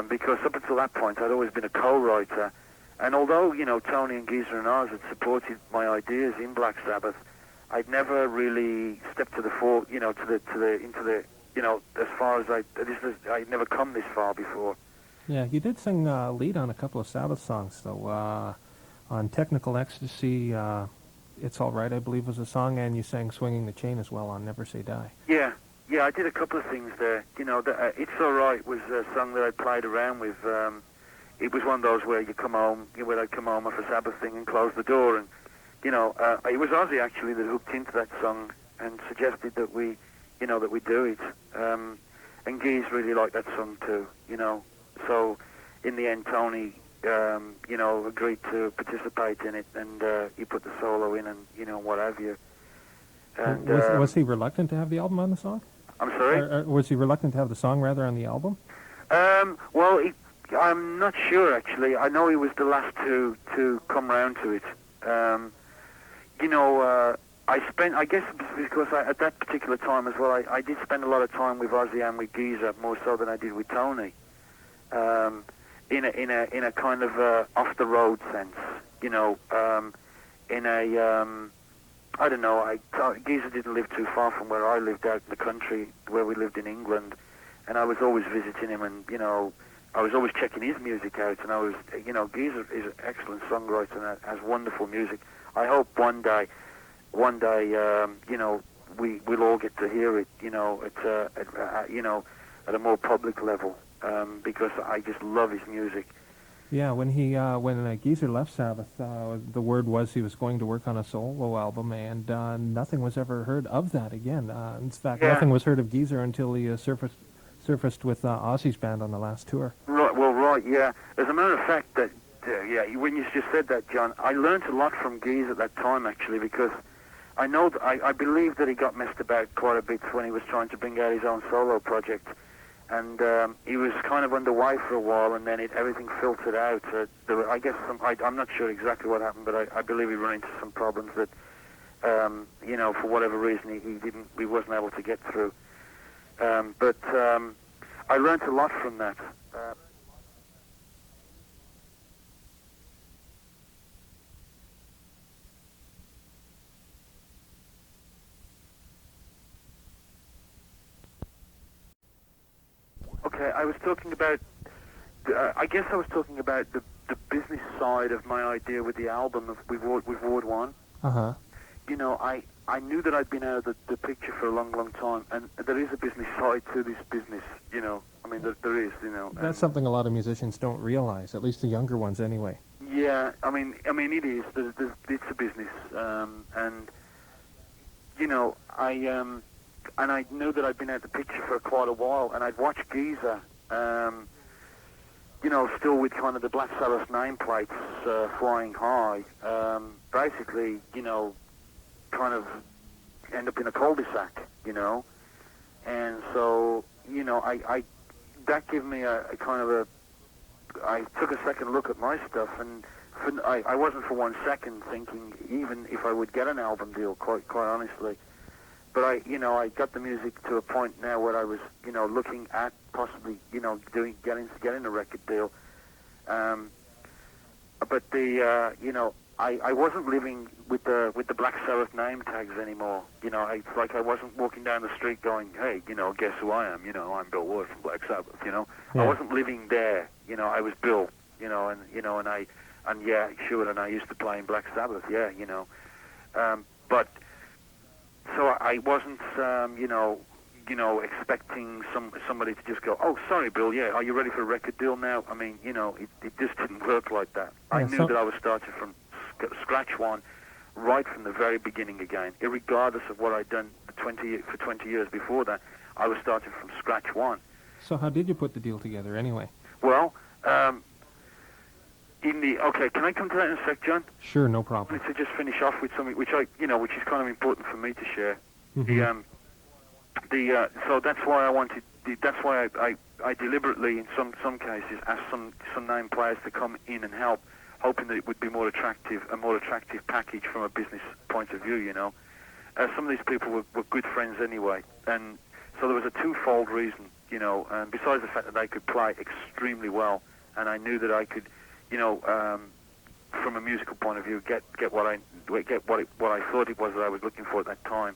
because up until that point I'd always been a co-writer, and although, you know, Tony and Geezer and Oz had supported my ideas in Black Sabbath, I'd never really stepped to the fore, you know, into the, you know, as far as I'd never come this far before. Yeah, you did sing lead on a couple of Sabbath songs, though. On Technical Ecstasy, It's All Right, I believe, was a song, and you sang Swinging the Chain as well on Never Say Die. Yeah, I did a couple of things there. You know, It's All Right was a song that I played around with. It was one of those where I'd come home off a Sabbath thing and close the door, and, you know, it was Ozzy actually that hooked into that song and suggested that we do it. and Geese really liked that song too, you know. So in the end, Tony, you know, agreed to participate in it, and he put the solo in, and you know, what have you. And Was he reluctant to have the album on the song? I'm sorry. Or was he reluctant to have the song rather on the album? Well, I'm not sure actually. I know he was the last to come round to it. You know, I guess because at that particular time as well, I did spend a lot of time with Ozzy and with Geezer, more so than I did with Tony. In a kind of off the road sense, you know, in a I don't know. Geezer didn't live too far from where I lived out in the country, where we lived in England, and I was always visiting him, and you know, I was always checking his music out, and I was, you know, Geezer is an excellent songwriter and has wonderful music. I hope one day, you know, we'll all get to hear it, you know, you know, at a more public level, because I just love his music. Yeah, when Geezer left Sabbath, the word was he was going to work on a solo album, and nothing was ever heard of that again. In fact, nothing was heard of Geezer until he surfaced with Ozzy's band on the last tour. Right. Well, right. Yeah. As a matter of fact, that when you just said that, John, I learned a lot from Geezer at that time actually, because I know I believe that he got messed about quite a bit when he was trying to bring out his own solo project. And he was kind of underway for a while, and then everything filtered out. I guess I'm not sure exactly what happened, but I believe he ran into some problems that, you know, for whatever reason he wasn't able to get through. But I learned a lot from that. Okay, I was talking about. I guess I was talking about the business side of my idea with the album with Ward One. Uh-huh. You know, I knew that I'd been out of the picture for a long, long time, and there is a business side to this business. You know, I mean, there is. You know, That's something a lot of musicians don't realize, at least the younger ones, anyway. Yeah, I mean, it is. It's a business, and you know, and I knew that I'd been out of the picture for quite a while, and I'd watched Geezer, you know, still with kind of the Black Sabbath nameplates flying high, basically, you know, kind of end up in a cul-de-sac, you know, and so, you know, that gave me a kind of I took a second look at my stuff, and I wasn't for 1 second thinking even if I would get an album deal, quite honestly. But I got the music to a point now where I was, you know, looking at possibly, you know, getting a record deal. But you know, I wasn't living with the Black Sabbath name tags anymore. You know, it's like I wasn't walking down the street going, hey, you know, guess who I am? You know, I'm Bill Ward from Black Sabbath. You know, Yeah. I wasn't living there. You know, I was Bill. You know, and yeah, sure, and I used to play in Black Sabbath. Yeah, you know, but. So I wasn't, you know, expecting somebody to just go, oh, sorry, Bill, yeah, are you ready for a record deal now? I mean, you know, it just didn't work like that. Yeah, I knew that I was starting from scratch one, right from the very beginning again, irregardless of what I'd done for 20 years before that. I was starting from scratch one. So how did you put the deal together, anyway? Well, okay, can I come to that in a sec, John? Sure, no problem. To just finish off with something which which is kind of important for me to share. Mm-hmm. So that's why that's why I deliberately, in some cases, asked some name players to come in and help, hoping that it would be a more attractive package from a business point of view. You know, some of these people were good friends anyway, and so there was a twofold reason. You know, besides the fact that they could play extremely well, and I knew that I could. You know, from a musical point of view, get what I thought it was that I was looking for at that time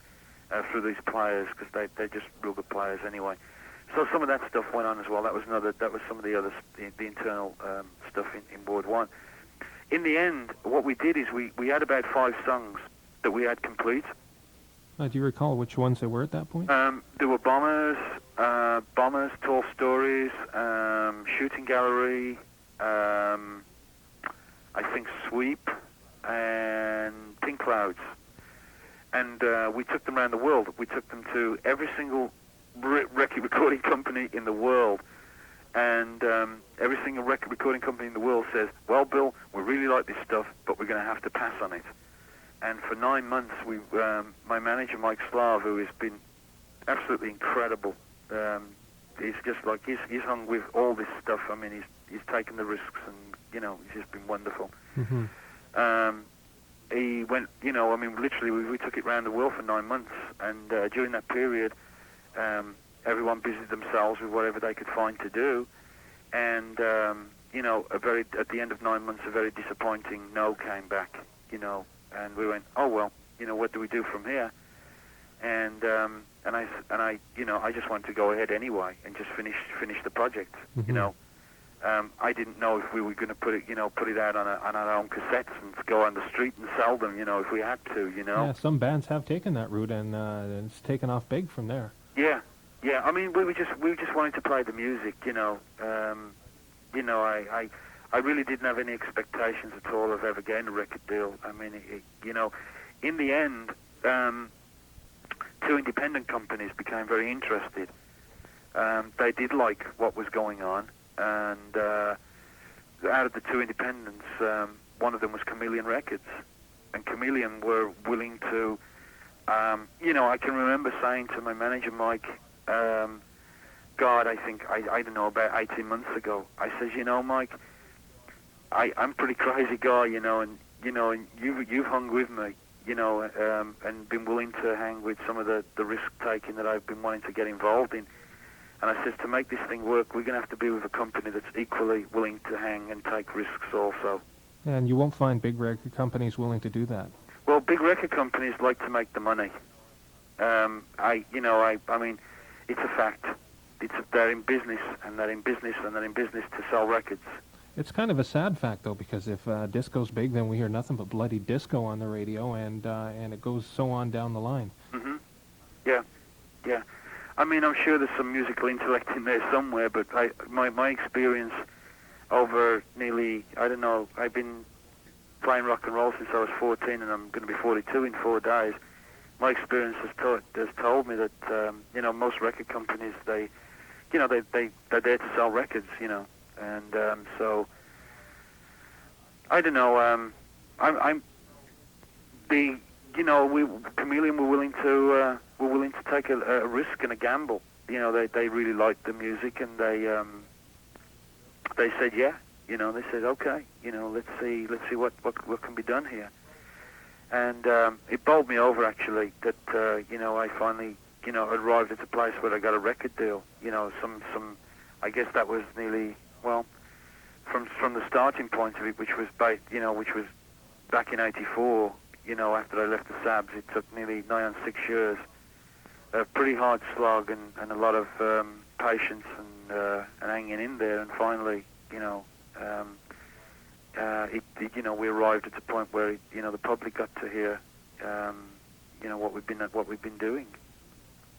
through these players, because they're just real good players anyway. So some of that stuff went on as well. That was some of the other the internal stuff in Ward One. In the end, what we did is we had about 5 songs that we had complete. Do you recall which ones there were at that point? There were Bombers, Tall Stories, Shooting Gallery. I think Sweep and Pink Clouds, and we took them around the world. We took them to every single record recording company in the world. And every single record recording company in the world says, well, Bill, we really like this stuff, but we're going to have to pass on it. And for 9 months, my manager, Mike Slav, who has been absolutely incredible, he's just like, he's hung with all this stuff. I mean, he's taken the risks, and, he's just been wonderful. Mm-hmm. He went, I mean, literally, we took it around the world for 9 months, and during that period, everyone busied themselves with whatever they could find to do, and at the end of 9 months, a very disappointing no came back, and we went, oh well, what do we do from here? And I just wanted to go ahead anyway and just finish the project, Mm-hmm. I didn't know if we were going to put it out on our own cassettes and go on the street and sell them, if we had to, Yeah, some bands have taken that route, and it's taken off big from there. Yeah. I mean, we just wanted to play the music, I really didn't have any expectations at all of ever getting a record deal. I mean, in the end, two independent companies became very interested. They did like what was going on, and out of the two independents, one of them was Chameleon Records, and Chameleon were willing to, I can remember saying to my manager, Mike, God, I think, I don't know, about 18 months ago, I says, Mike, I'm a pretty crazy guy, and you've hung with me, and been willing to hang with some of the risk-taking that I've been wanting to get involved in. And I says, to make this thing work, we're going to have to be with a company that's equally willing to hang and take risks also. And you won't find big record companies willing to do that. Well, big record companies like to make the money. I mean, it's a fact. They're in business, and they're in business, and they're in business to sell records. It's kind of a sad fact, though, because if disco's big, then we hear nothing but bloody disco on the radio, and it goes so on down the line. Mm-hmm. Yeah. I mean, I'm sure there's some musical intellect in there somewhere, but my experience over nearly, I don't know, I've been playing rock and roll since I was 14, and I'm going to be 42 in 4 days. My experience has told me that, most record companies, they're there to sell records, and so I don't know. Chameleon were willing to take a risk and a gamble. They really liked the music, and they said yeah. They said okay. Let's see what can be done here. And it bowled me over actually that I finally arrived at a place where I got a record deal. I guess that was nearly from the starting point of it, which was back in '84. After I left the Sabs, it took nearly nigh on 6 years. A pretty hard slog and a lot of patience and hanging in there. And finally, we arrived at the point where the public got to hear, what we've been doing.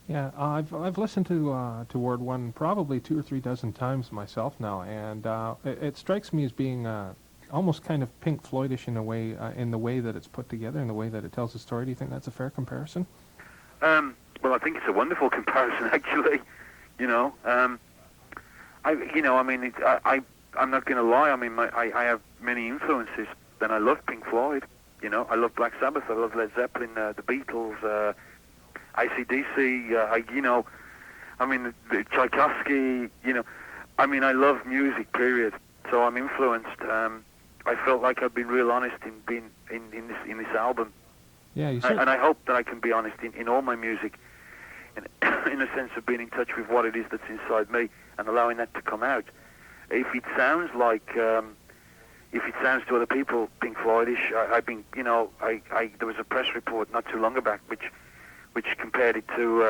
Yeah, I've listened to Ward One probably 2 or 3 dozen times myself now, and it strikes me as being almost kind of Pink Floydish in a way, in the way that it's put together, in the way that it tells a story. Do you think that's a fair comparison? Well, I think it's a wonderful comparison, actually. I'm not going to lie. I mean, I have many influences. Then I love Pink Floyd. I love Black Sabbath. I love Led Zeppelin, the Beatles, AC/DC. The Tchaikovsky. I love music. Period. So I'm influenced. I felt like I've been real honest in this album. Yeah, and I hope that I can be honest in all my music, in a sense of being in touch with what it is that's inside me and allowing that to come out. If it sounds to other people Pink Floydish, there was a press report not too long back which compared it to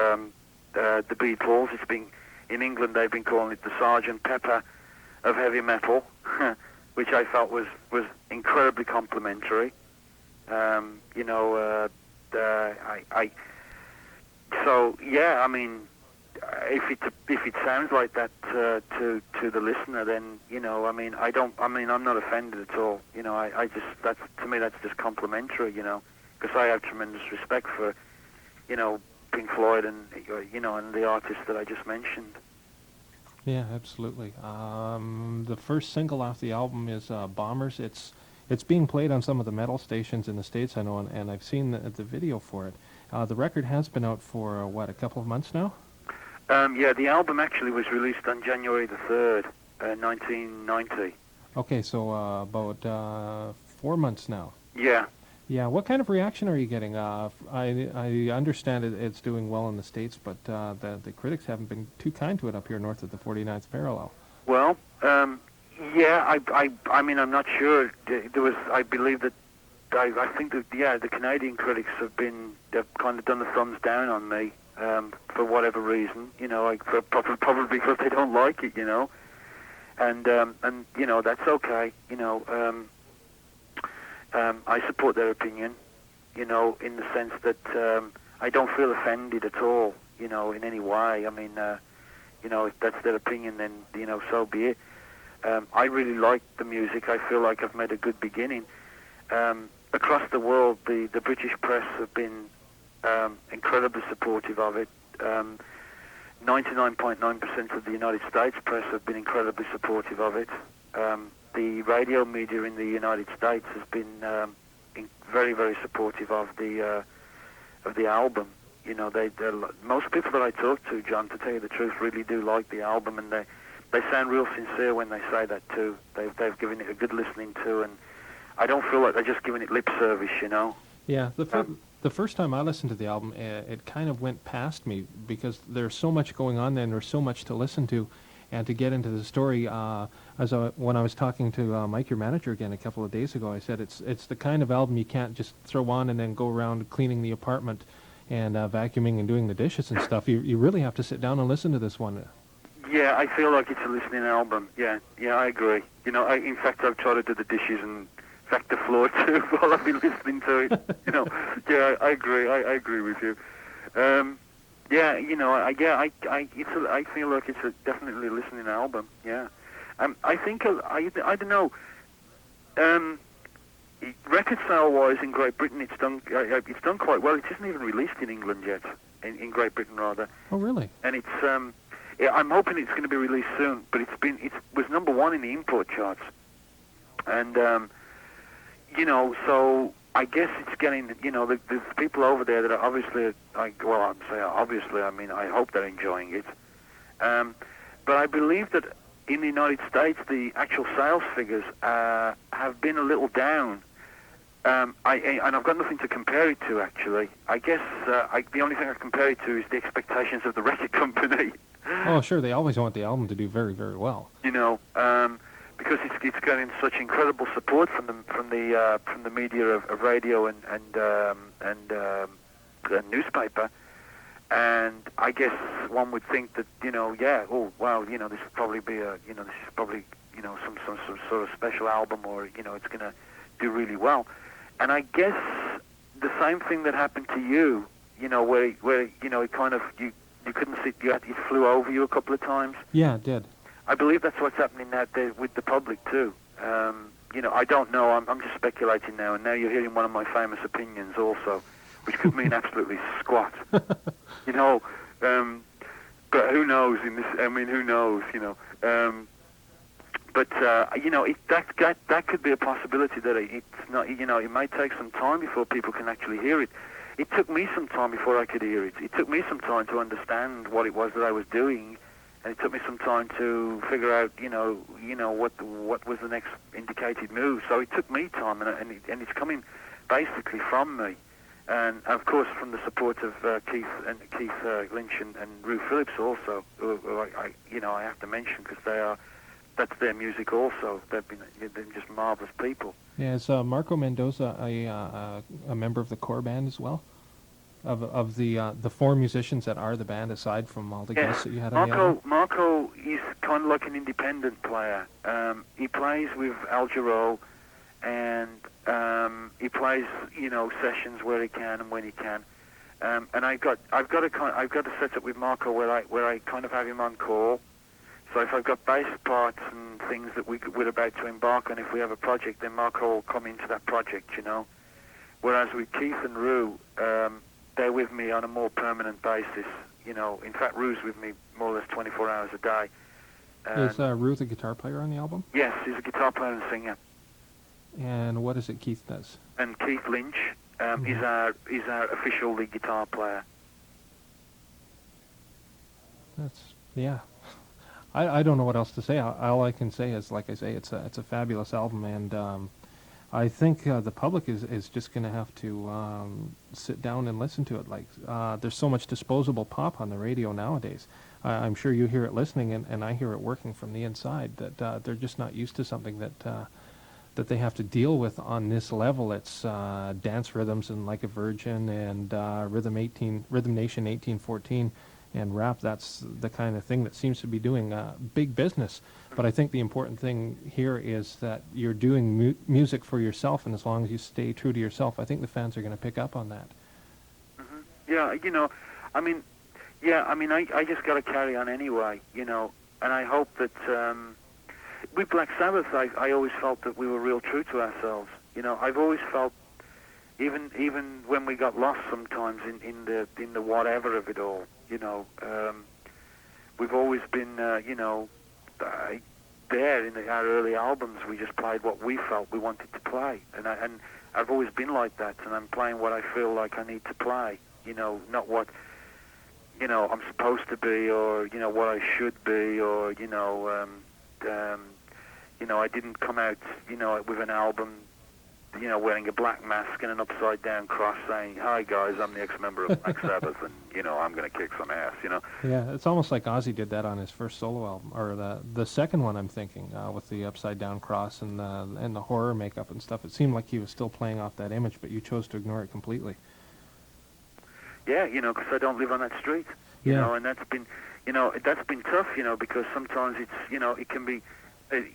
the Beatles. It's been in England, they've been calling it the Sgt. Pepper of heavy metal, which I felt was incredibly complimentary. So yeah, I mean, if it sounds like that to the listener, then I'm not offended at all. To me that's just complimentary. Because I have tremendous respect for Pink Floyd and and the artists that I just mentioned. Yeah, absolutely. The first single off the album is "Bombers." It's being played on some of the metal stations in the States, I know, and I've seen the video for it. The record has been out for what, a couple of months now? Yeah, the album actually was released on January the 3rd, 1990. Okay, so about 4 months now. Yeah. Yeah, what kind of reaction are you getting? I understand it's doing well in the States, but the critics haven't been too kind to it up here north of the 49th parallel. Well, yeah, I mean, I'm not sure. There was, I believe that, I think that, yeah, the Canadian critics they've kind of done the thumbs down on me, for whatever reason, like probably because they don't like it, and that's okay, I support their opinion, in the sense that, I don't feel offended at all, in any way. I mean, if that's their opinion, then, so be it. I really like the music. I feel like I've made a good beginning. Across the world, the British press have been incredibly supportive of it. 99.9% of the United States press have been incredibly supportive of it. The radio media in the United States has been very, very supportive of the album. Most people that I talk to, John, to tell you the truth, really do like the album, and they sound real sincere when they say that too. They've given it a good listening to, and I don't feel like they're just giving it lip service, Yeah, the first time I listened to the album, it kind of went past me because there's so much going on there and there's so much to listen to. And to get into the story, when I was talking to Mike, your manager, again a couple of days ago, I said it's the kind of album you can't just throw on and then go around cleaning the apartment and vacuuming and doing the dishes and stuff. You really have to sit down and listen to this one. Yeah, I feel like it's a listening album. Yeah, I agree. In fact, I've tried to do the dishes and vac the floor too while I've been listening to it. Yeah, I agree. I agree with you. Yeah, I feel like it's definitely a listening album. Yeah, I think I don't know. Record sale wise in Great Britain, it's done quite well. It isn't even released in England yet. In Great Britain, rather. Oh, really? And it's yeah, I'm hoping it's going to be released soon. But it was number one in the import charts, and so I guess it's getting, there's people over there that are obviously, I mean, I hope they're enjoying it. But I believe that in the United States, the actual sales figures have been a little down. And I've got nothing to compare it to, actually. I guess the only thing I can compare it to is the expectations of the record company. Oh, sure, they always want the album to do very, very well. Because it's getting such incredible support from the media of radio and newspaper, and I guess one would think that this is probably some sort of special album, or it's going to do really well, and I guess the same thing that happened to you, where it kind of you couldn't sit, it flew over you a couple of times. Yeah, it did. I believe that's what's happening out there with the public too. I don't know. I'm just speculating now, and now you're hearing one of my famous opinions also, which could mean absolutely squat. But who knows? Who knows? That could be a possibility that it's not. It might take some time before people can actually hear it. It took me some time before I could hear it. It took me some time to understand what it was that I was doing. And it took me some time to figure out, what was the next indicated move. So it took me time, and it's coming basically from me, and of course from the support of Keith Lynch and Rue Phillips also, who I have to mention because that's their music also. They're just marvelous people. Yeah, is Marco Mendoza a member of the core band as well? Of the four musicians that are the band, aside from all the guests that you had on the album? Marco is kind of like an independent player. He plays with Al Jarreau, and he plays sessions where he can and when he can. And I've got a setup with Marco where I kind of have him on call. So if I've got bass parts and things that we're about to embark on, if we have a project, then Marco will come into that project, Whereas with Keith and Rue, they're with me on a more permanent basis. You know, in fact, Rue's with me more or less 24 hours a day. Is And Ruth a guitar player on the album? yes, he's a guitar player and singer. And what is it Keith does? And Keith Lynch is our official lead guitar player. That's yeah. I don't know what else to say. All I can say is, like I say, it's a fabulous album, and I think the public is just going to have to sit down and listen to it. Like there's so much disposable pop on the radio nowadays. I'm sure you hear it listening, and I hear it working from the inside. That they're just not used to something that they have to deal with on this level. It's dance rhythms and Like a Virgin and Rhythm Nation 1814 and rap. That's the kind of thing that seems to be doing big business. But I think the important thing here is that you're doing music for yourself, and as long as you stay true to yourself, I think the fans are going to pick up on that. Mm-hmm. Yeah, you know, I mean, I just got to carry on anyway, you know, and I hope that with Black Sabbath, I always felt that we were real true to ourselves. You know, I've always felt, even when we got lost sometimes in the whatever of it all, you know, we've always been, you know, there in our early albums, we just played what we felt we wanted to play, and I've always been like that, and I'm playing what I feel like I need to play, you know, not what, you know, I'm supposed to be, or you know what I should be, or you know, I didn't come out, you know, with an album, you know, wearing a black mask and an upside-down cross, saying, "Hi guys, I'm the ex-member of Black Sabbath, and you know, I'm going to kick some ass," you know. Yeah, it's almost like Ozzy did that on his first solo album, or the second one. I'm thinking with the upside-down cross and the horror makeup and stuff. It seemed like he was still playing off that image, but you chose to ignore it completely. Yeah, you know, because I don't live on that street, you know, and that's been tough, you know, because sometimes it's, you know, it can be,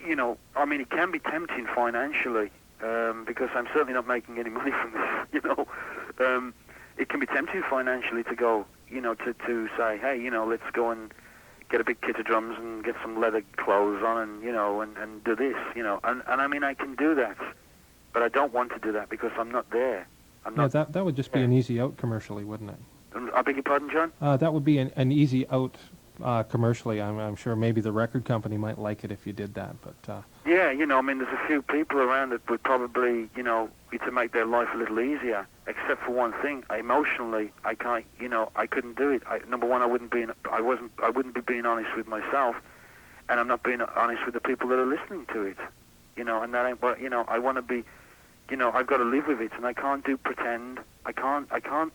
you know, I mean, it can be tempting financially, because I'm certainly not making any money from this, you know. It can be tempting financially to go, you know, to say, hey, you know, let's go and get a big kit of drums and get some leather clothes on and, you know, and do this, you know. And I mean, I can do that, but I don't want to do that because I'm not there. That would just be an easy out commercially, wouldn't it? I beg your pardon, John? That would be an easy out commercially. I'm sure maybe the record company might like it if you did that, but... Yeah, you know, I mean, there's a few people around that would probably, you know, be to make their life a little easier, except for one thing. Emotionally, I can't, you know, I couldn't do it. Number one, I wouldn't be being honest with myself, and I'm not being honest with the people that are listening to it, you know, and that ain't what, you know, I want to be, you know, I've got to live with it, and I can't do pretend. I can't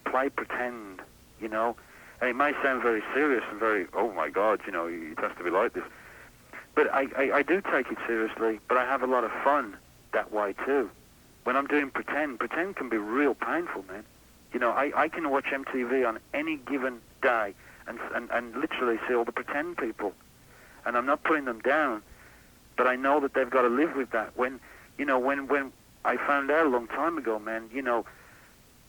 play pretend, you know. And it may sound very serious and very, oh my God, you know, it has to be like this. But I do take it seriously, but I have a lot of fun that way too. When I'm doing pretend can be real painful, man. You know, I can watch MTV on any given day and literally see all the pretend people. And I'm not putting them down, but I know that they've got to live with that. When, you know, when I found out a long time ago, man, you know,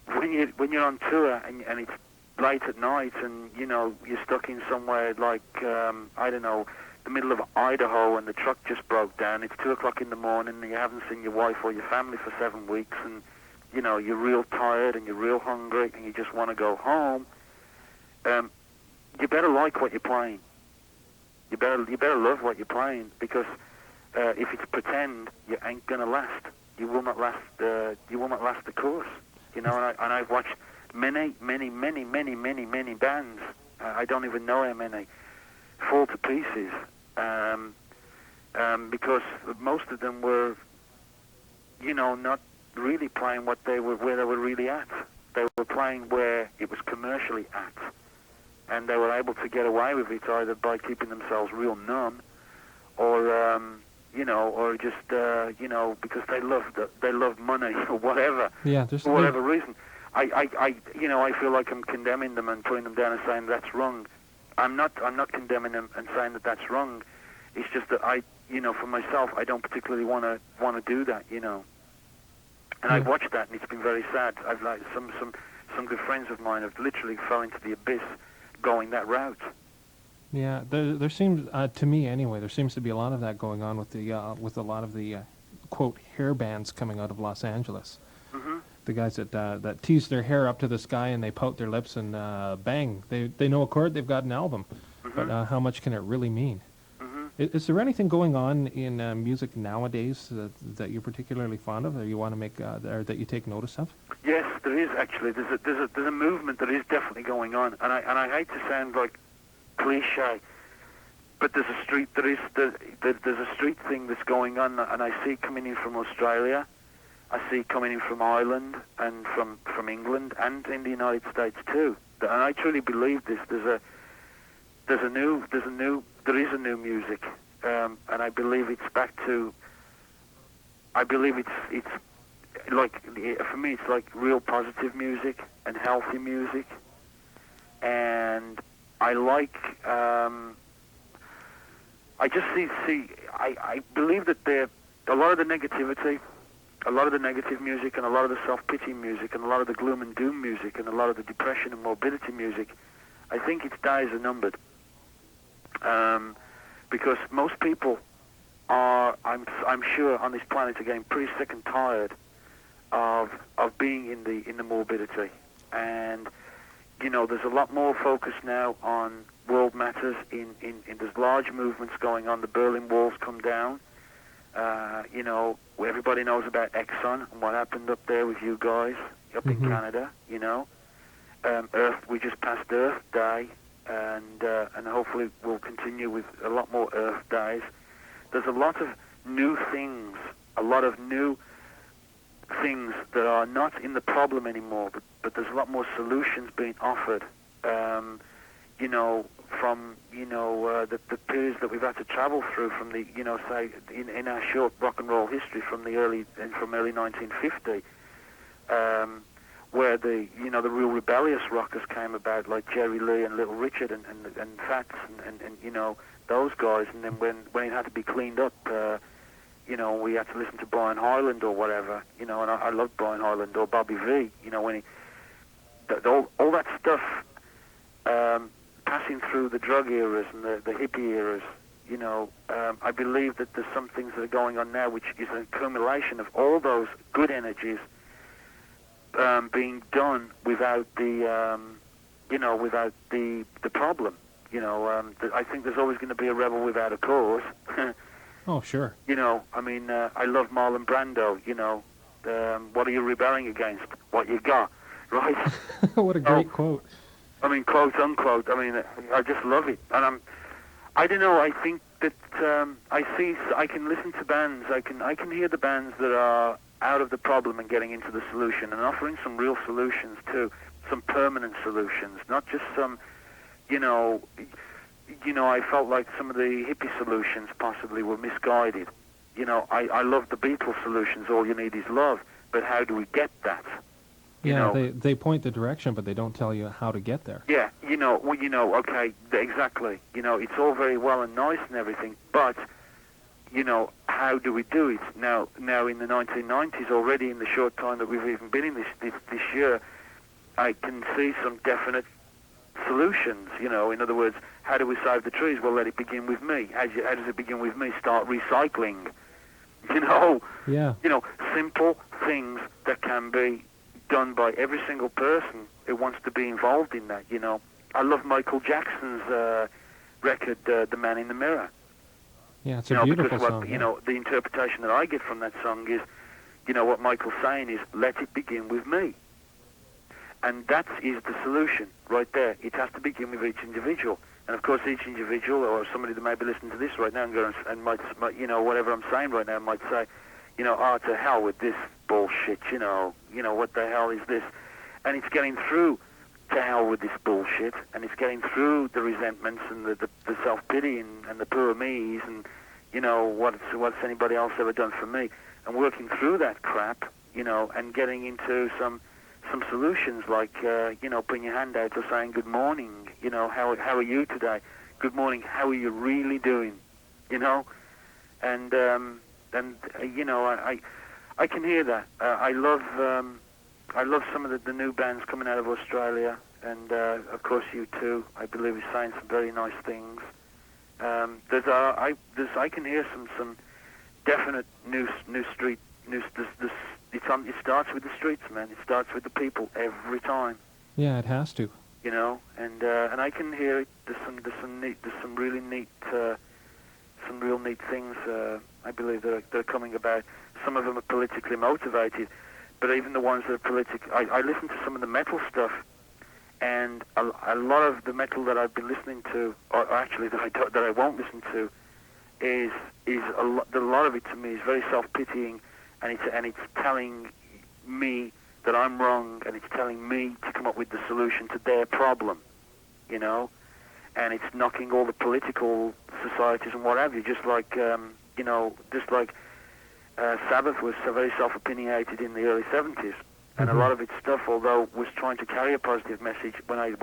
when you're on tour and it's late at night and, you know, you're stuck in somewhere like, I don't know, the middle of Idaho and the truck just broke down. It's 2 o'clock in the morning and you haven't seen your wife or your family for 7 weeks and, you know, you're real tired and you're real hungry and you just want to go home. You better like what you're playing. You better love what you're playing because if it's pretend, you ain't gonna last. You will not last. You will not last the course. You know, and I've watched many bands. I don't even know how many fall to pieces because most of them were, you know, not really playing where they were really at. They were playing where it was commercially at, and they were able to get away with it either by keeping themselves real numb, or you know, or just you know, because they love money or whatever. Yeah, for whatever reason. You know, I feel like I'm condemning them and putting them down and saying that's wrong. I'm not condemning them and saying that that's wrong. It's just that you know, for myself, I don't particularly want to do that, you know. And I've watched that, and it's been very sad. I've like some good friends of mine have literally fell into the abyss going that route. Yeah, there seems to me anyway. There seems to be a lot of that going on with a lot of the quote hair bands coming out of Los Angeles. Mm-hmm. the guys that tease their hair up to the sky and they pout their lips and bang, they know a chord, they've got an album. But Mhm. how much can it really mean? Mhm. Is there anything going on in music nowadays that you're particularly fond of, or you want to make, or that you take notice of? Yes, there is actually. There's a movement that is definitely going on, and I hate to sound like cliche, but there's a street there's a street thing that's going on, and I see it coming in from Australia. I see it coming in from Ireland and from England and in the United States too. And I truly believe this. There is a new music, and I believe it's back to. I believe it's like, for me, it's like real positive music and healthy music, and I like. I just I believe that a lot of the negativity, a lot of the negative music, and a lot of the self-pity music, and a lot of the gloom and doom music, and a lot of the depression and morbidity music, I think its days are numbered. Because most people are, I'm sure, on this planet are getting pretty sick and tired of being in the morbidity, and there's a lot more focus now on world matters. In there's large movements going on. The Berlin Wall's come down. Where everybody knows about Exxon and what happened up there with you guys up in Canada. Earth. We just passed Earth Day, and hopefully we'll continue with a lot more Earth Days. There's a lot of new things, that are not in the problem anymore, but there's a lot more solutions being offered. From the periods that we've had to travel through from the say in our short rock and roll history from early 1950, where the real rebellious rockers came about, like Jerry Lee and Little Richard and Fats and those guys, and then when it had to be cleaned up, we had to listen to Brian Hyland or whatever, and I loved Brian Hyland or Bobby V, when all that stuff, passing through the drug eras and the hippie eras, I believe that there's some things that are going on now which is an accumulation of all those good energies being done without the problem. I think there's always going to be a rebel without a cause. Oh, sure. I love Marlon Brando. What are you rebelling against? What you got, right? What a great quote. Quote unquote. I just love it, and I don't know. I think that I can listen to bands. I can hear the bands that are out of the problem and getting into the solution, and offering some real solutions too, some permanent solutions, not just some. I felt like some of the hippie solutions possibly were misguided. I love the Beatles solutions. All you need is love, but how do we get that? They point the direction, but they don't tell you how to get there. Yeah, okay, exactly. It's all very well and nice and everything, but, how do we do it? Now in the 1990s, already in the short time that we've even been in this year, I can see some definite solutions, in other words, how do we save the trees? Well, let it begin with me. How does it begin with me? Start recycling. Yeah. Simple things that can be done by every single person who wants to be involved in that. I love Michael Jackson's record, The Man in the Mirror. Yeah, it's a beautiful because song. The interpretation that I get from that song is, what Michael's saying is, let it begin with me. And that is the solution right there. It has to begin with each individual. And of course, each individual, or somebody that may be listening to this right now and might whatever I'm saying right now, might say, to hell with this bullshit, what the hell is this? And it's getting through to hell with this bullshit, and it's getting through the resentments and the self-pity and the poor me's and, what's anybody else ever done for me? And working through that crap, and getting into some solutions like, putting your hand out or saying good morning, how are you today? Good morning, how are you really doing? I can hear that. I love some of the new bands coming out of Australia, and of course you too. I believe is saying some very nice things. I can hear some definite new It starts with the streets, man. It starts with the people every time. Yeah, it has to. You know, and I can hear it. There's some really neat, some real neat things. I believe that are coming about. Some of them are politically motivated, but even the ones that are I listen to some of the metal stuff, and a lot of the metal that I've been listening to, or actually that I won't listen to, is a lot of it to me is very self-pitying, and it's telling me that I'm wrong, and it's telling me to come up with the solution to their problem, you know, and it's knocking all the political societies and what have you, just like Sabbath was very self-opinionated in the early 70s, and a lot of its stuff, although was trying to carry a positive message, when I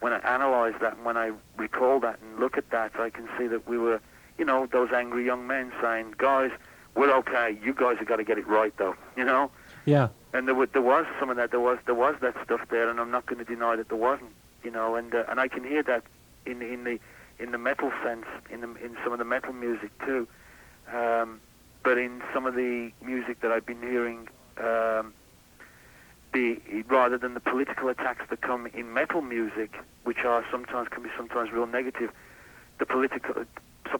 analyze that and when I recall that and look at that, I can see that we were, you know, those angry young men saying, guys, we're okay, you guys have got to get it right, though, you know? Yeah. And there was some of that. There was that stuff there, and I'm not going to deny that there wasn't. You know, and I can hear that in the metal sense, in some of the metal music too. But in some of the music that I've been hearing, rather than the political attacks that come in metal music, which can be sometimes real negative, so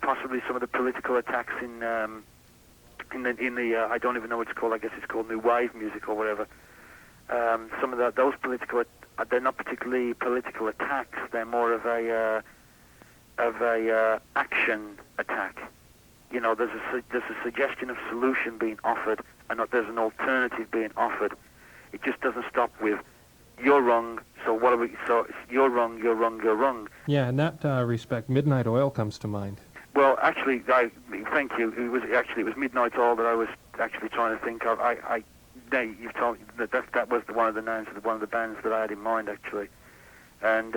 possibly some of the political attacks in the I don't even know what it's called. I guess it's called new wave music or whatever. Some of those political, they're not particularly political attacks. They're more of a action attack. You know, there's a suggestion of solution being offered, and there's an alternative being offered. It just doesn't stop with you're wrong. So what are we? So you're wrong. You're wrong. You're wrong. Yeah, in that respect, Midnight Oil comes to mind. Well, actually, thank you. It was Midnight Oil that I was actually trying to think of. You've told me that was one of the names of one of the bands that I had in mind, actually. And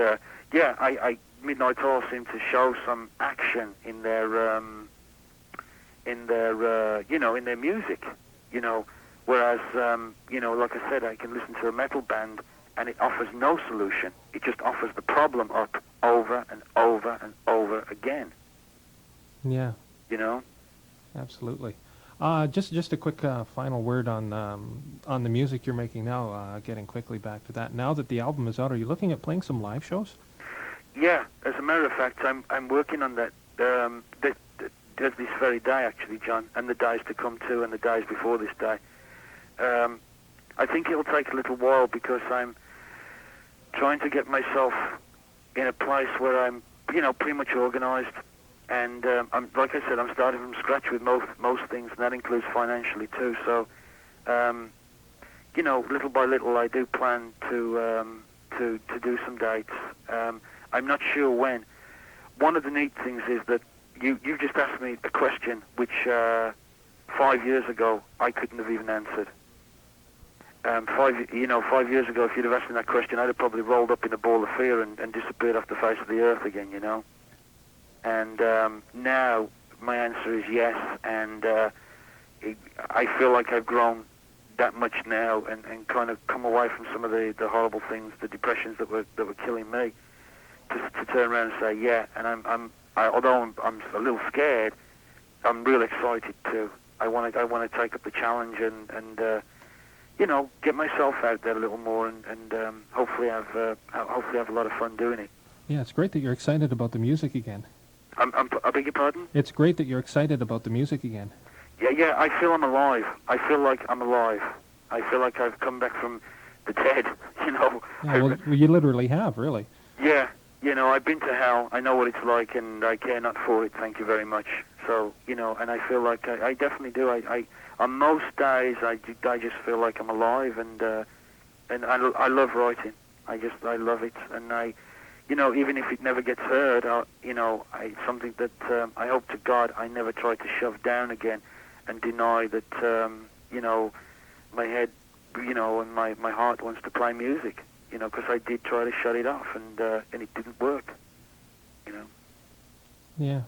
Midnight Oil seemed to show some action in their music, you know. Whereas, like I said, I can listen to a metal band and it offers no solution. It just offers the problem up over and over and over again. Yeah. You know? Absolutely. Just a quick final word on the music you're making now, getting quickly back to that. Now that the album is out, are you looking at playing some live shows? Yeah, as a matter of fact, I'm working on that this very day, actually, John, and the days to come too, and the days before this day. I think it'll take a little while because I'm trying to get myself in a place where I'm, pretty much organized. And like I said, I'm starting from scratch with most things, and that includes financially too. So, little by little, I do plan to do some dates. I'm not sure when. One of the neat things is that you just asked me a question which 5 years ago I couldn't have even answered. 5 years ago, if you'd have asked me that question, I'd have probably rolled up in a ball of fear and disappeared off the face of the earth again, you know. And now my answer is yes, and I feel like I've grown that much now, and kind of come away from some of the horrible things, the depressions that were killing me, to turn around and say yeah. And although I'm a little scared, I'm real excited too. I want to take up the challenge and get myself out there a little more, and hopefully have a lot of fun doing it. Yeah, it's great that you're excited about the music again. I beg your pardon? It's great that you're excited about the music again. Yeah, I feel I'm alive. I feel like I'm alive. I feel like I've come back from the dead, you know. Yeah, well, you literally have, really. Yeah, I've been to hell. I know what it's like, and I care not for it, thank you very much. So, and I feel like I definitely do. On most days, I just feel like I'm alive, and I love writing. I love it, and even if it never gets heard, it's something that I hope to God I never try to shove down again and deny that, my head, and my heart wants to play music, because I did try to shut it off, and it didn't work, Yeah.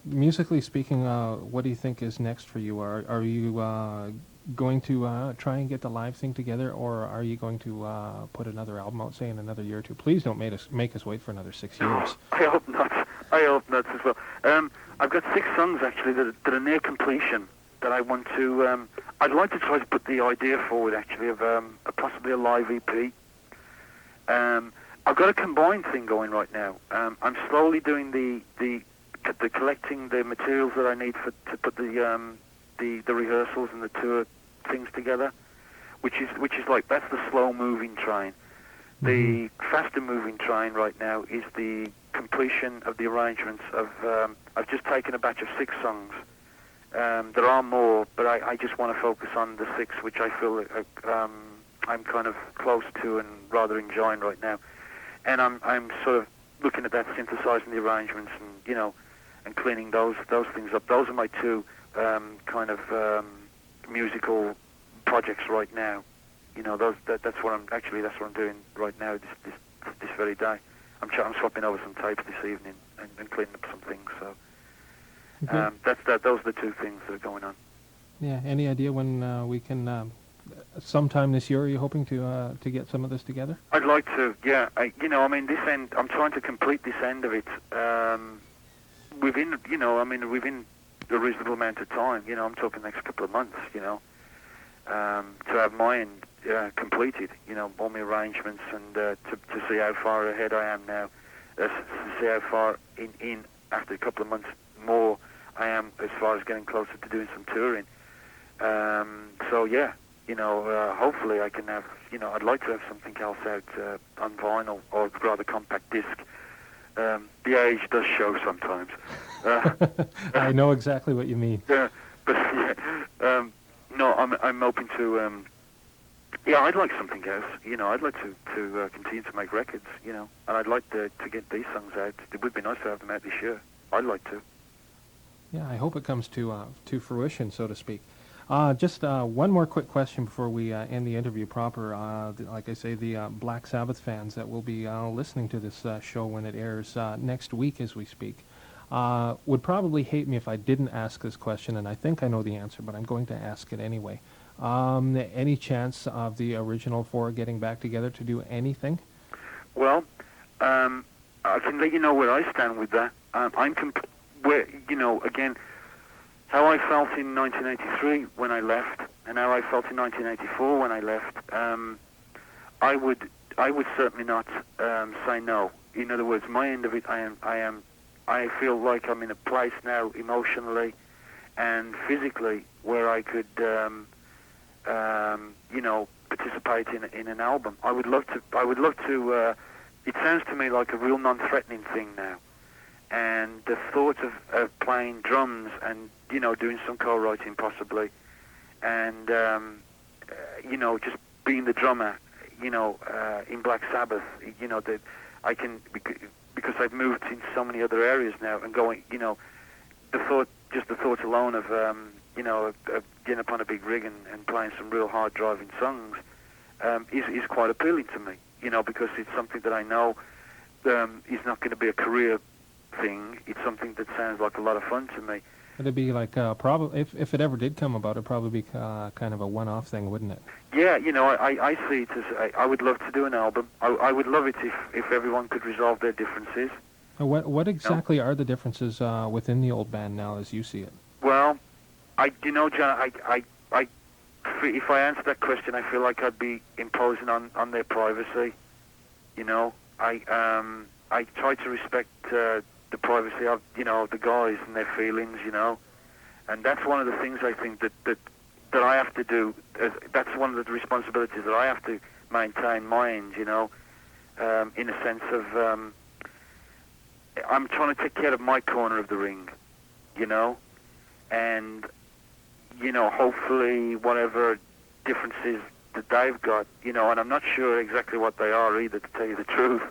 Musically speaking, what do you think is next for you? Are you going to try and get the live thing together, or are you going to put another album out, say, in another year or two? Please don't make us wait for another 6 years. I hope not. I hope not as well. I've got 6 songs, actually, that are near completion. that I want to. I'd like to try to put the idea forward, actually, of possibly a live EP. I've got a combined thing going right now. I'm slowly doing the collecting the materials that I need to put the rehearsals and the tour things together, which is like, that's the slow moving train. The faster moving train right now is the completion of the arrangements of. I've just taken a batch of 6 songs. There are more, but I just want to focus on the 6, which I feel I'm kind of close to and rather enjoying right now. And I'm sort of looking at that, synthesizing the arrangements, and and cleaning those things up. Those are my 2 kind of musical projects right now. That's what I'm doing right now. This very day, I'm swapping over some tapes this evening and cleaning up some things. So those are the 2 things that are going on. Yeah. Any idea when we can? Sometime this year, are you hoping to get some of this together? I'd like to. Yeah. This end. I'm trying to complete this end of it within a reasonable amount of time. I'm talking next couple of months. To have my end completed, all my arrangements, and to see how far ahead I am now, to see how far in after a couple of months more I am as far as getting closer to doing some touring. So yeah, hopefully I can have, I'd like to have something else out on vinyl or rather compact disc. The age does show sometimes. I know exactly what you mean. But yeah, no, I'm hoping to. I'd like something else. I'd like to continue to make records. And I'd like to get these songs out. It would be nice to have them out this year. I'd like to. Yeah, I hope it comes to fruition, so to speak. Just one more quick question before we end the interview proper. Like I say, the Black Sabbath fans that will be listening to this show when it airs next week as we speak would probably hate me if I didn't ask this question, and I think I know the answer, but I'm going to ask it anyway. Any chance of the original 4 getting back together to do anything? Well, I can let you know where I stand with that. Again, how I felt in 1983 when I left, and how I felt in 1984 when I left, I would certainly not say no. In other words, my end of it, I feel like I'm in a place now emotionally and physically where I could, participate in an album. I would love to. It sounds to me like a real non-threatening thing now. And the thought of playing drums and, doing some co-writing possibly, and, just being the drummer, in Black Sabbath, that I can, because I've moved in so many other areas now and going, the thought alone of, of getting up on a big rig and playing some real hard driving songs, is quite appealing to me, because it's something that I know is not going to be a career thing. It's something that sounds like a lot of fun to me. It'd be like probably if it ever did come about, it'd probably be kind of a one-off thing, wouldn't it? Yeah, I see it as I would love to do an album. I would love it if everyone could resolve their differences. What exactly are the differences within the old band now, as you see it? Well, John, if I answer that question, I feel like I'd be imposing on their privacy. I try to respect the privacy of the guys and their feelings, and that's one of the things I think that I have to do. That's one of the responsibilities that I have to maintain my end, in a sense of I'm trying to take care of my corner of the ring, and hopefully whatever differences that they've got, and I'm not sure exactly what they are either, to tell you the truth.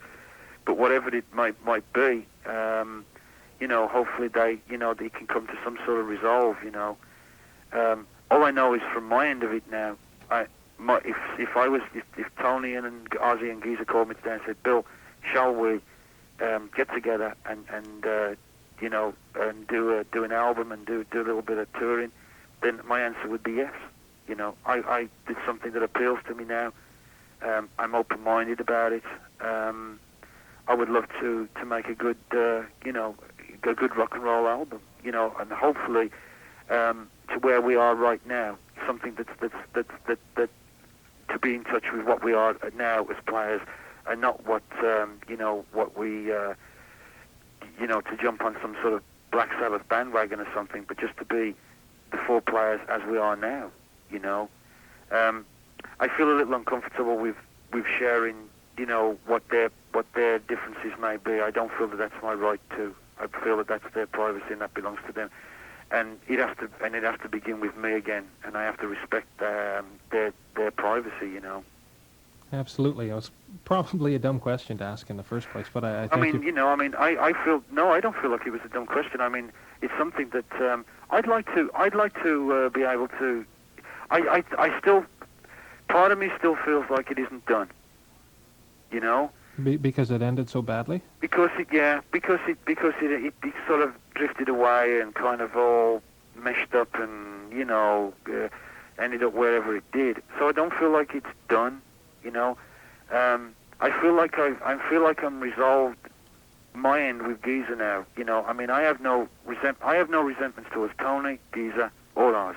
But whatever it might be, hopefully they can come to some sort of resolve. All I know is from my end of it now, if Tony and Ozzy and Geezer called me today and said, "Bill, shall we get together and do an album and do a little bit of touring?" then my answer would be yes. I did something that appeals to me now. I'm open-minded about it. I would love to make a good, a good rock and roll album, and hopefully to where we are right now. Something that to be in touch with what we are now as players, and not what what we to jump on some sort of Black Sabbath bandwagon or something, but just to be the four players as we are now. I feel a little uncomfortable with sharing what their differences may be. I don't feel that that's my right to. I feel that that's their privacy and that belongs to them. And it has to begin with me again, and I have to respect their privacy. Absolutely. It was probably a dumb question to ask in the first place, but I I think mean, I feel no, I don't feel like it was a dumb question. I mean, it's something that I'd like to be able to. I still, part of me still feels like it isn't done. because it ended so badly. Because it sort of drifted away and kind of all meshed up and ended up wherever it did. So I don't feel like it's done. I feel like I'm resolved my end with Geezer now. I mean, I have no resentments towards Tony, Geezer, or Oz.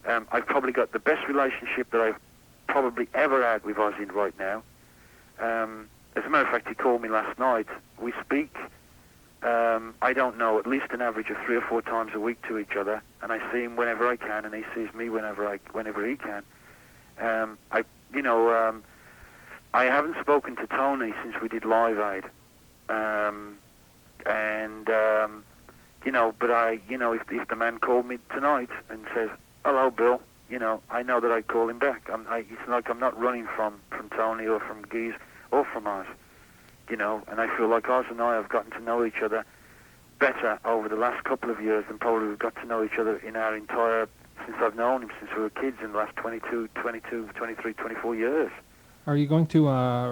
I've probably got the best relationship that I've probably ever had with Ozzy right now. As a matter of fact, he called me last night. We speak, I don't know, at least an average of 3 or 4 times a week to each other, and I see him whenever I can, and he sees me whenever he can. I haven't spoken to Tony since we did Live Aid, but if the man called me tonight and says, "Hello, Bill," I know that I'd call him back. It's like I'm not running from Tony or from Geese or from Oz, and I feel like Oz and I have gotten to know each other better over the last couple of years than probably we've got to know each other in our entire, since I've known him, since we were kids, in the last 22, 23, 24 years. Are you going to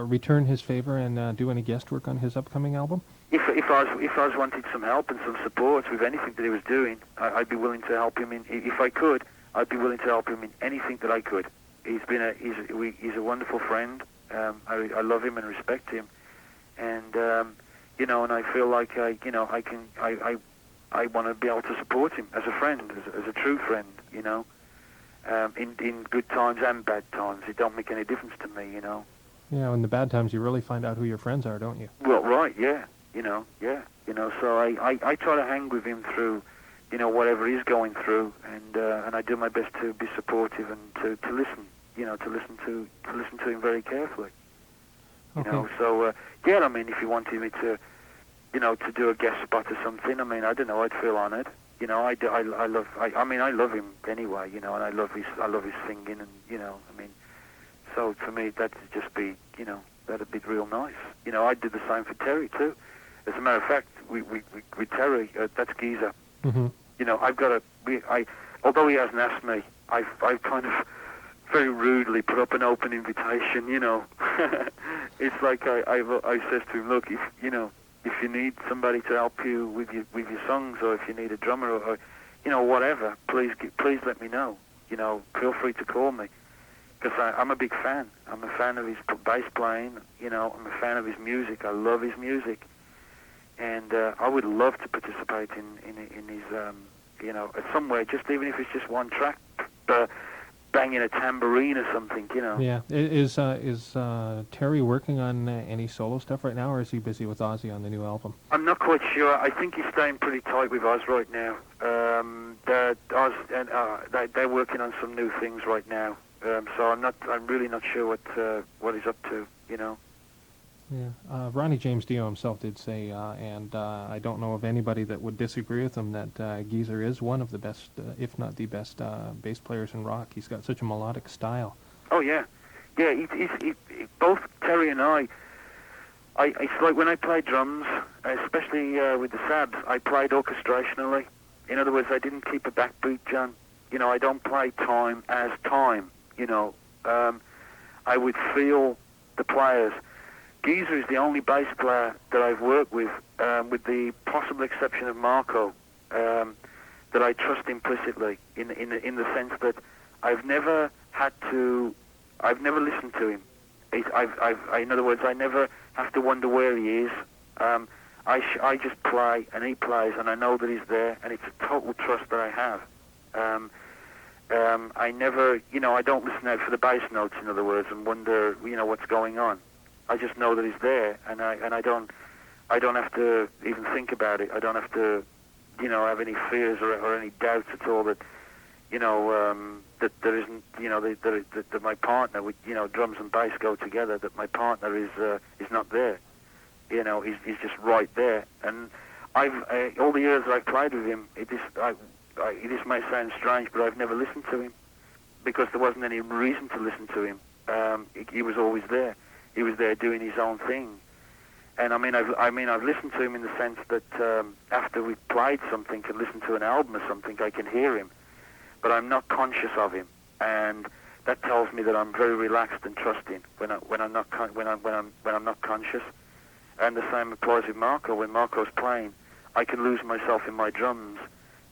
return his favor and do any guest work on his upcoming album? If Oz wanted some help and some support with anything that he was doing, I'd be willing to help him in. If I could, I'd be willing to help him in anything that I could. He's a wonderful friend. I love him and respect him, and and I feel like I want to be able to support him as a friend, as a true friend. In good times and bad times, it don't make any difference to me. Yeah, in the bad times, you really find out who your friends are, don't you? Well, right, yeah. So I try to hang with him through, whatever he's going through, and I do my best to be supportive and to listen, to listen to him very carefully. Okay. So I mean, if you wanted me to, to do a guest spot or something, I mean, I don't know, I'd feel honored. I love him anyway, and I love his singing, and so for me that'd just be, that'd be real nice. I did the same for Terry too. As a matter of fact, we with Terry, that's Geezer. Mm-hmm. Although he hasn't asked me, I've kind of very rudely put up an open invitation. It's like I says to him, look, if you need somebody to help you with your songs, or if you need a drummer, or whatever, please let me know. Feel free to call me, because I'm a big fan. I'm a fan of his bass playing. I'm a fan of his music. I love his music, and I would love to participate in his somewhere, just even if it's just one track, banging a tambourine or something. Yeah. Is Terry working on any solo stuff right now, or is he busy with Ozzy on the new album? I'm not quite sure. I think he's staying pretty tight with Oz right now. Oz and they're working on some new things right now. So I'm really not sure what he's up to. Yeah. Ronnie James Dio himself did say, and I don't know of anybody that would disagree with him, that Geezer is one of the best, if not the best, bass players in rock. He's got such a melodic style. Oh yeah, He's both Terry and I. It's like when I play drums, especially with the Sabs, I played orchestrationally. In other words, I didn't keep a backbeat, John. I don't play time as time. I would feel the players. Geezer is the only bass player that I've worked with the possible exception of Marco, that I trust implicitly in the sense that I've never listened to him. In other words, I never have to wonder where he is. I just play and he plays, and I know that he's there, and it's a total trust that I have. I never, I don't listen out for the bass notes, in other words, and wonder, what's going on. I just know that he's there, and I don't have to even think about it. I don't have to, have any fears or any doubts at all that, that there isn't, that my partner, with, drums and bass go together. That my partner is not there. He's just right there. And all the years that I've played with him, this may sound strange, but I've never listened to him because there wasn't any reason to listen to him. He was always there. He was there doing his own thing. And I've listened to him in the sense that after we've played something and listened to an album or something, I can hear him, but I'm not conscious of him, and that tells me that I'm very relaxed and trusting when I'm not conscious. And the same applies with Marco. When Marco's playing, I can lose myself in my drums,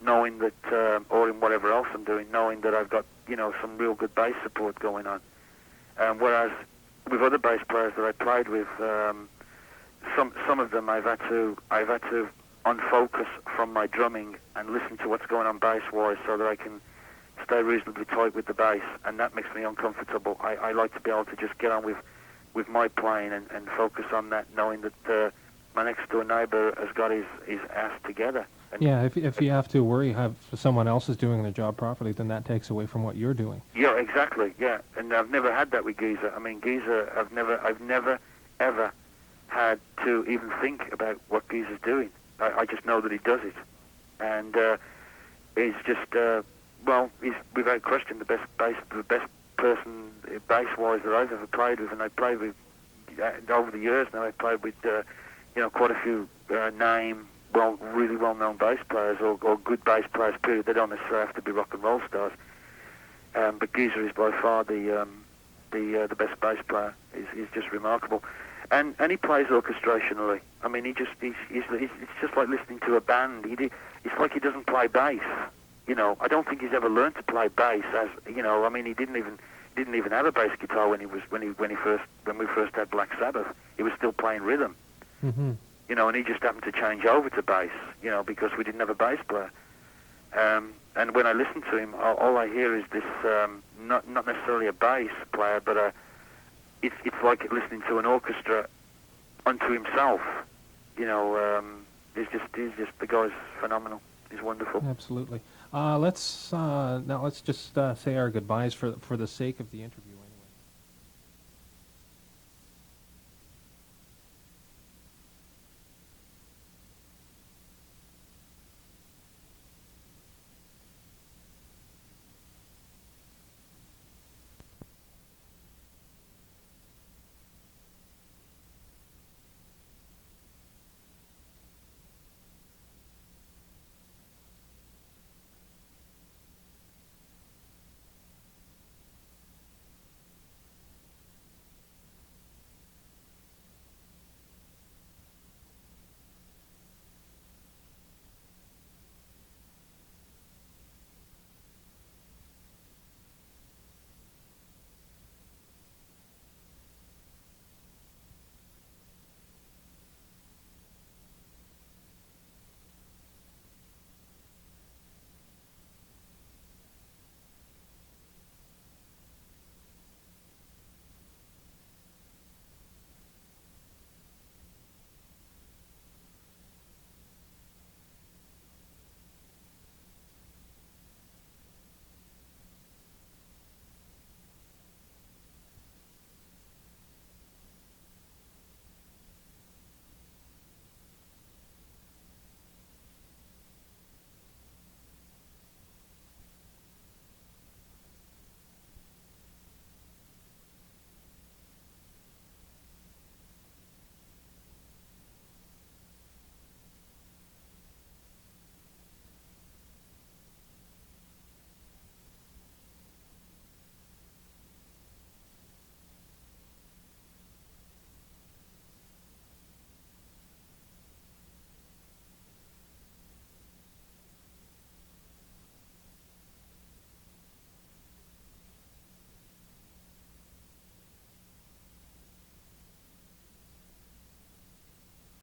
knowing that, or in whatever else I'm doing, knowing that I've got some real good bass support going on. Whereas with other bass players that I played with, some of them I've had to unfocus from my drumming and listen to what's going on bass-wise so that I can stay reasonably tight with the bass, and that makes me uncomfortable. I like to be able to just get on with my playing and focus on that, knowing that my next-door neighbour has got his ass together. And Yeah, if you have to worry if someone else is doing the job properly, then that takes away from what you're doing. yeah, exactly, yeah. And I've never had that with Geezer. I mean, Geezer, I've never, ever had to even think about what Geezer's doing. I just know that he does it. And he's just, he's without question the best person bass-wise that I've ever played with. And I played with, over the years now, I've played with, quite a few really well-known bass players or good bass players, period. They don't necessarily have to be rock and roll stars. But Geezer is by far the best bass player. He's just remarkable. And he plays orchestrationally. I mean, it's just like listening to a band. It's like he doesn't play bass. I don't think he's ever learned to play bass. I mean, he didn't even have a bass guitar when we first had Black Sabbath. He was still playing rhythm. Mm-hmm. And he just happened to change over to bass. Because we didn't have a bass player. And when I listen to him, all I hear is this not necessarily a bass player, but it's like listening to an orchestra unto himself. He's just the guy's phenomenal. He's wonderful. Absolutely. Let's just say our goodbyes for the sake of the interview.